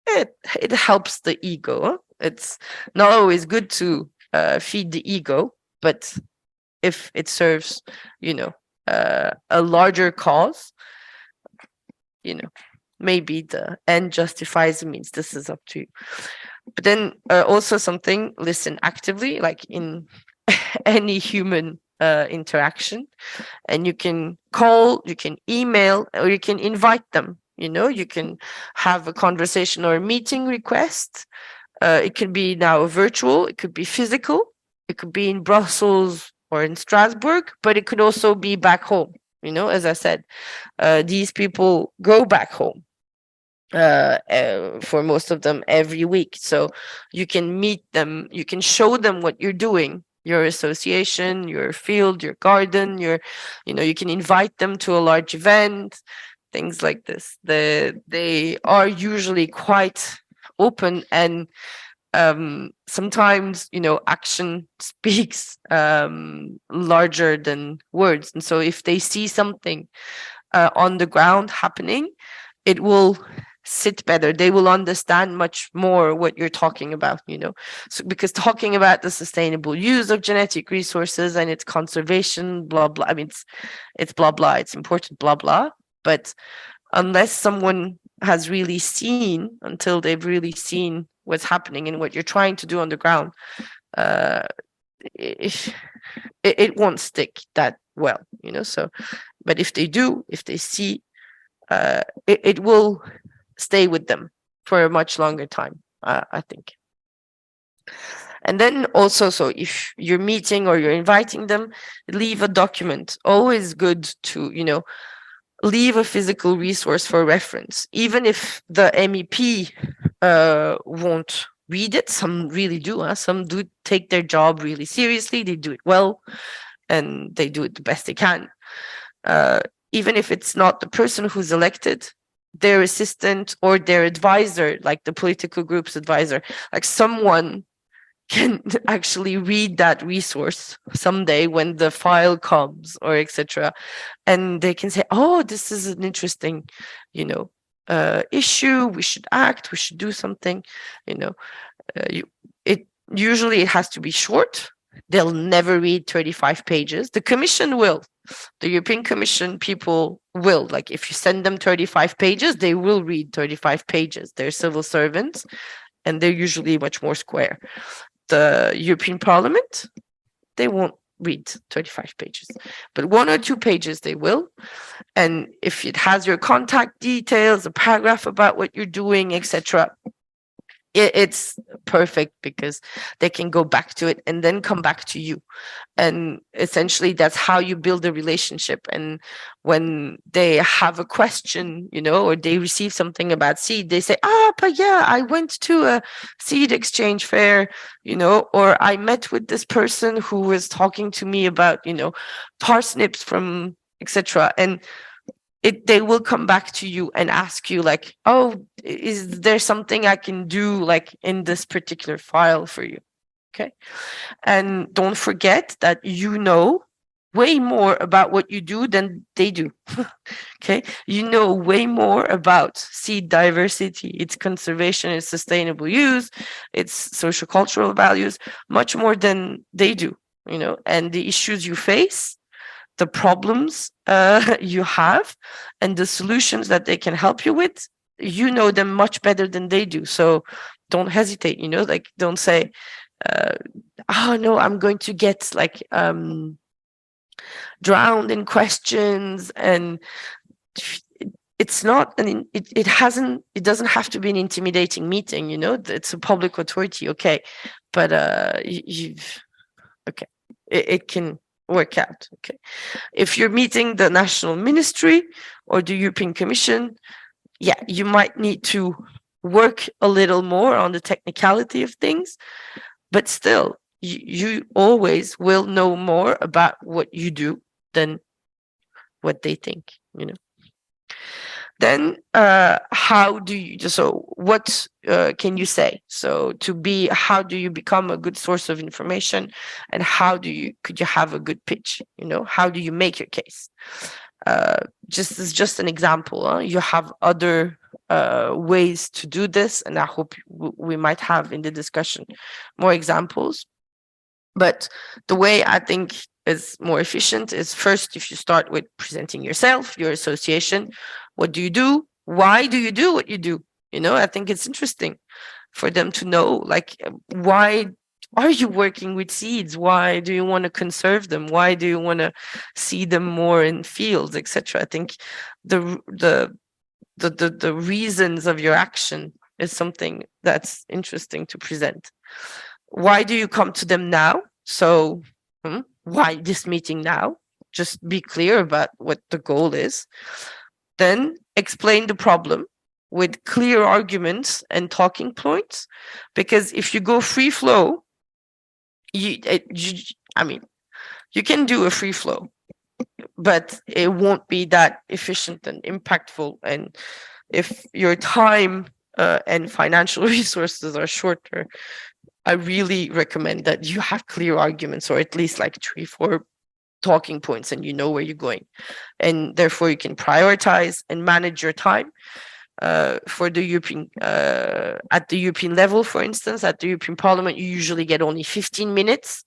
it helps the ego. It's not always good to feed the ego, but if it serves a larger cause, maybe the end justifies the means. This is up to you. But then also something, listen actively, like in any human interaction. And you can call, you can email, or you can invite them. You can have a conversation or a meeting request. It could be now virtual, it could be physical, it could be in Brussels or in Strasbourg, but it could also be back home. As I said, these people go back home for most of them every week. So you can meet them, you can show them what you're doing, your association, your field, your garden, you can invite them to a large event, things like this. They are usually quite open and sometimes action speaks larger than words, and so if they see something on the ground happening, it will sit better. They will understand much more what you're talking about. So because talking about the sustainable use of genetic resources and its conservation, blah blah, I mean it's blah blah, it's important, blah blah, but unless someone has really seen, until they've really seen what's happening and what you're trying to do on the ground, it won't stick that well, so, but if they do, if they see, it will stay with them for a much longer time, I think. And then also, so if you're meeting or you're inviting them, leave a document. Always good to, leave a physical resource for reference, even if the MEP won't read it. Some really do. Some do take their job really seriously. They do it well, and they do it the best they can. Even if it's not the person who's elected, their assistant or their advisor, like the political group's advisor, like someone can actually read that resource someday when the file comes, or etc., and they can say, oh, this is an interesting, issue, we should act, we should do something. It usually it has to be short. They'll never read 35 pages. The Commission will. The European Commission people will. Like, if you send them 35 pages, they will read 35 pages. They're civil servants, and they're usually much more square. The European Parliament, they won't read 35 pages, but 1 or 2 pages they will. And if it has your contact details, a paragraph about what you're doing, etc., it's perfect, because they can go back to it and then come back to you. And essentially that's how you build a relationship. And when they have a question, or they receive something about seed, they say, but yeah, I went to a seed exchange fair, or I met with this person who was talking to me about, parsnips from etc. And they will come back to you and ask you, like, oh, is there something I can do, like, in this particular file for you? Okay. And don't forget that you know way more about what you do than they do. Okay. You know way more about seed diversity, its conservation, its sustainable use, its social cultural values, much more than they do, and the issues you face, the problems you have, and the solutions that they can help you with, you know them much better than they do. So don't hesitate, like, don't say, oh no, I'm going to get like drowned in questions. And it's not it doesn't have to be an intimidating meeting, it's a public authority, okay, but okay, it can work out. Okay, if you're meeting the national ministry or the European Commission, yeah, you might need to work a little more on the technicality of things, but still you always will know more about what you do than what they think. Then how do you, so what can you say? So how do you become a good source of information, and could you have a good pitch? How do you make your case? Just an example. You have other ways to do this, and I hope we might have in the discussion more examples. But the way I think is more efficient is, first, if you start with presenting yourself, your association, what do you do? Why do you do what you do? I think it's interesting for them to know, like, why are you working with seeds? Why do you want to conserve them? Why do you want to see them more in fields, etc.? I think the reasons of your action is something that's interesting to present. Why do you come to them now? So why this meeting now? Just be clear about what the goal is. Then explain the problem with clear arguments and talking points. Because if you go free flow, you can do a free flow, but it won't be that efficient and impactful. And if your time and financial resources are shorter, I really recommend that you have clear arguments, or at least like 3-4 talking points, and you know where you're going. And therefore you can prioritize and manage your time. For the European, at the European level, for instance, at the European Parliament, you usually get only 15 minutes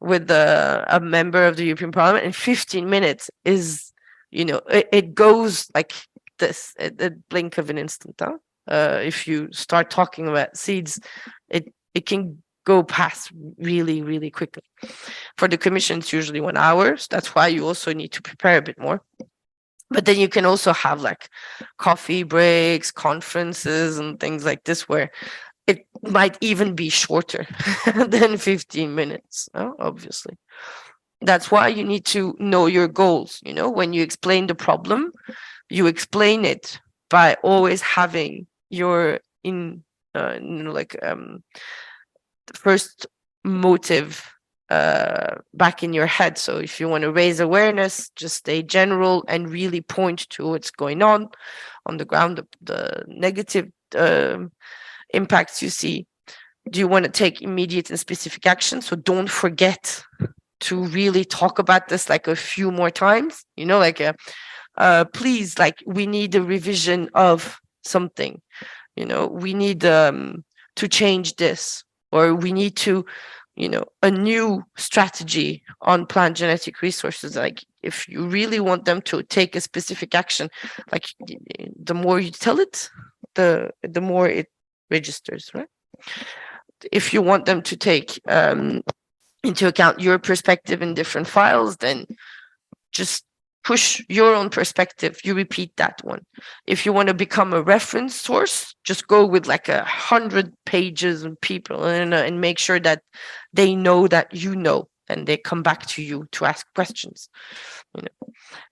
with a member of the European Parliament, and 15 minutes is, it goes like this, at the blink of an instant. If you start talking about seeds, it can go past really, really quickly. For the Commission, it's usually 1 hour. So that's why you also need to prepare a bit more. But then you can also have like coffee breaks, conferences, and things like this, where it might even be shorter than 15 minutes, obviously. That's why you need to know your goals. When you explain the problem, you explain it by always having your first motive back in your head. So if you want to raise awareness, just stay general and really point to what's going on the ground, the negative impacts you see. Do you want to take immediate and specific action? So don't forget to really talk about this like a few more times, like please, like we need a revision of something, we need to change this, or we need to, a new strategy on plant genetic resources. Like if you really want them to take a specific action, like the more you tell it, the more it registers, right? If you want them to take into account your perspective in different files, then just push your own perspective. You repeat that one. If you want to become a reference source, just go with like 100 pages of people and make sure that they know that and they come back to you to ask questions.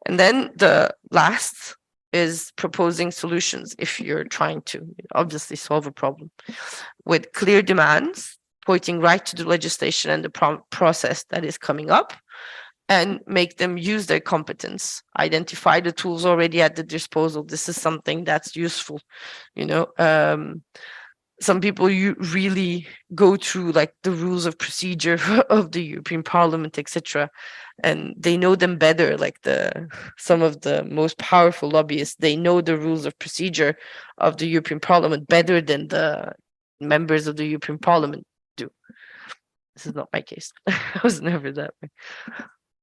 And then the last is proposing solutions. If you're trying to obviously solve a problem with clear demands, pointing right to the legislation and the process that is coming up, and make them use their competence, identify the tools already at the disposal. This is something that's useful. Some people you really go through like the rules of procedure of the European Parliament, etc., and they know them better. Like some of the most powerful lobbyists, they know the rules of procedure of the European Parliament better than the members of the European Parliament do. This is not my case. I was never that way.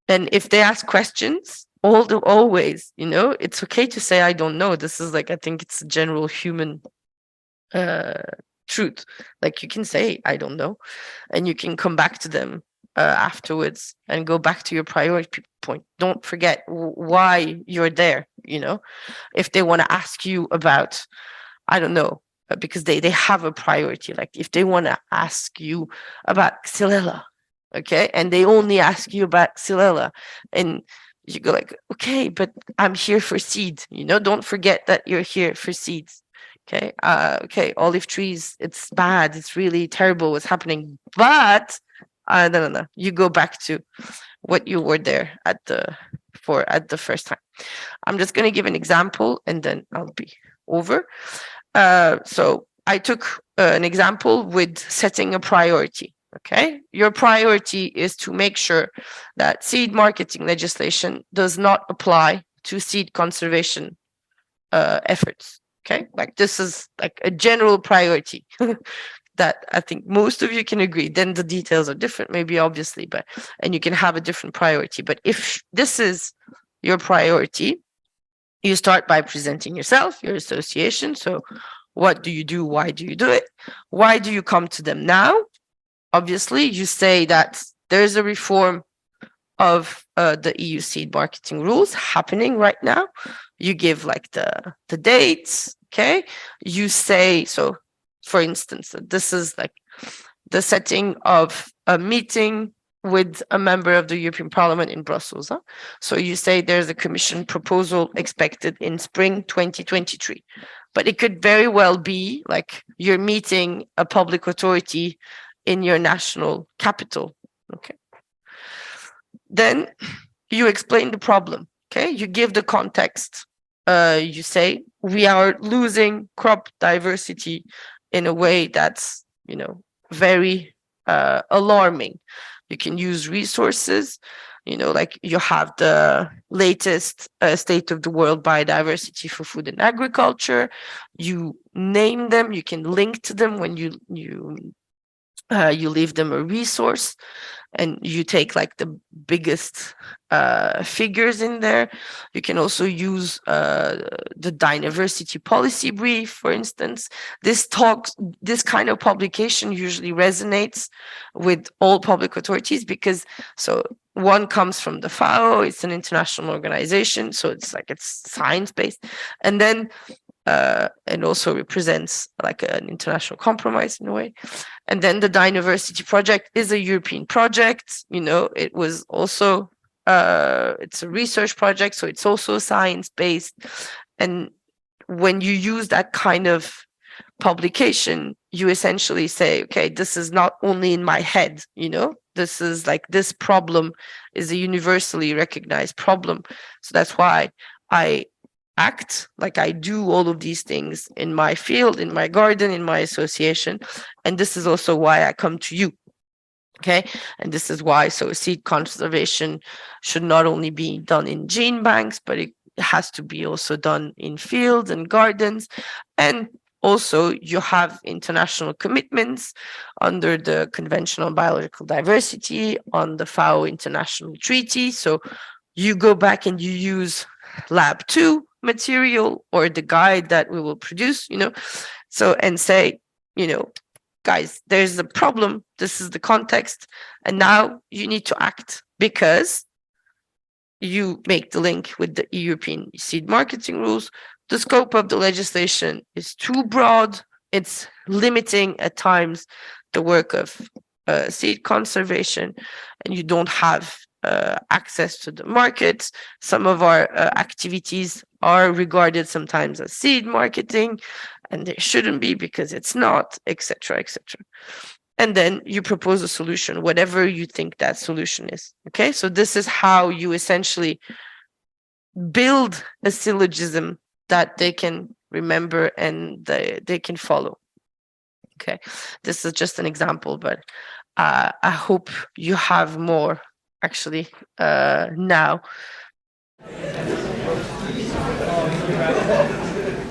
And if they ask questions, always, it's okay to say, I don't know. This is like, I think it's a general human truth. Like you can say, I don't know, and you can come back to them afterwards and go back to your priority point. Don't forget why you're there, if they want to ask you about, I don't know, because they have a priority. Like if they want to ask you about Xylella, okay, and they only ask you about Xylella, and you go like, okay, but I'm here for seeds, don't forget that you're here for seeds. Okay, olive trees, it's bad, it's really terrible what's happening, but no, you go back to what you were there at the first time. I'm just going to give an example and then I'll be over. So I took an example with setting a priority. Okay, your priority is to make sure that seed marketing legislation does not apply to seed conservation efforts. Okay, like this is like a general priority that I think most of you can agree. Then the details are different, maybe obviously, and you can have a different priority. But if this is your priority, you start by presenting yourself, your association. So what do you do? Why do you do it? Why do you come to them now? Obviously, you say that there's a reform of the EU seed marketing rules happening right now. You give like the dates, okay? You say, so for instance, this is like the setting of a meeting with a member of the European Parliament in Brussels. So you say there's a Commission proposal expected in spring 2023. But it could very well be like you're meeting a public authority in your national capital, okay? Then you explain the problem, okay? You give the context. You say, we are losing crop diversity in a way that's, very alarming. You can use resources, like you have the latest State of the World Biodiversity for Food and Agriculture. You name them, you can link to them when you leave them a resource, and you take like the biggest figures in there. You can also use the diversity policy brief, for instance. This kind of publication usually resonates with all public authorities because one comes from the FAO, it's an international organization, so it's science-based, and then and also represents like an international compromise in a way. And then the Diversity Project is a European project. It was also it's a research project, so it's also science-based. And when you use that kind of publication, you essentially say, okay, this is not only in my head, this is like, this problem is a universally recognized problem. So that's why I act, like I do all of these things in my field, in my garden, in my association. And this is also why I come to you. Okay. And this is why, so seed conservation should not only be done in gene banks, but it has to be also done in fields and gardens. And also you have international commitments under the Convention on Biological Diversity, on the FAO International Treaty. So you go back and you use Lab 2 material or the guide that we will produce, so, and say, guys, there's a problem. This is the context. And now you need to act because you make the link with the European seed marketing rules. The scope of the legislation is too broad. It's limiting at times the work of seed conservation, and you don't have access to the markets. Some of our activities are regarded sometimes as seed marketing, and they shouldn't be because it's not, etc., etc. And then you propose a solution, whatever you think that solution is. Okay, so this is how you essentially build a syllogism that they can remember and they can follow. Okay, this is just an example, but I hope you have more actually now.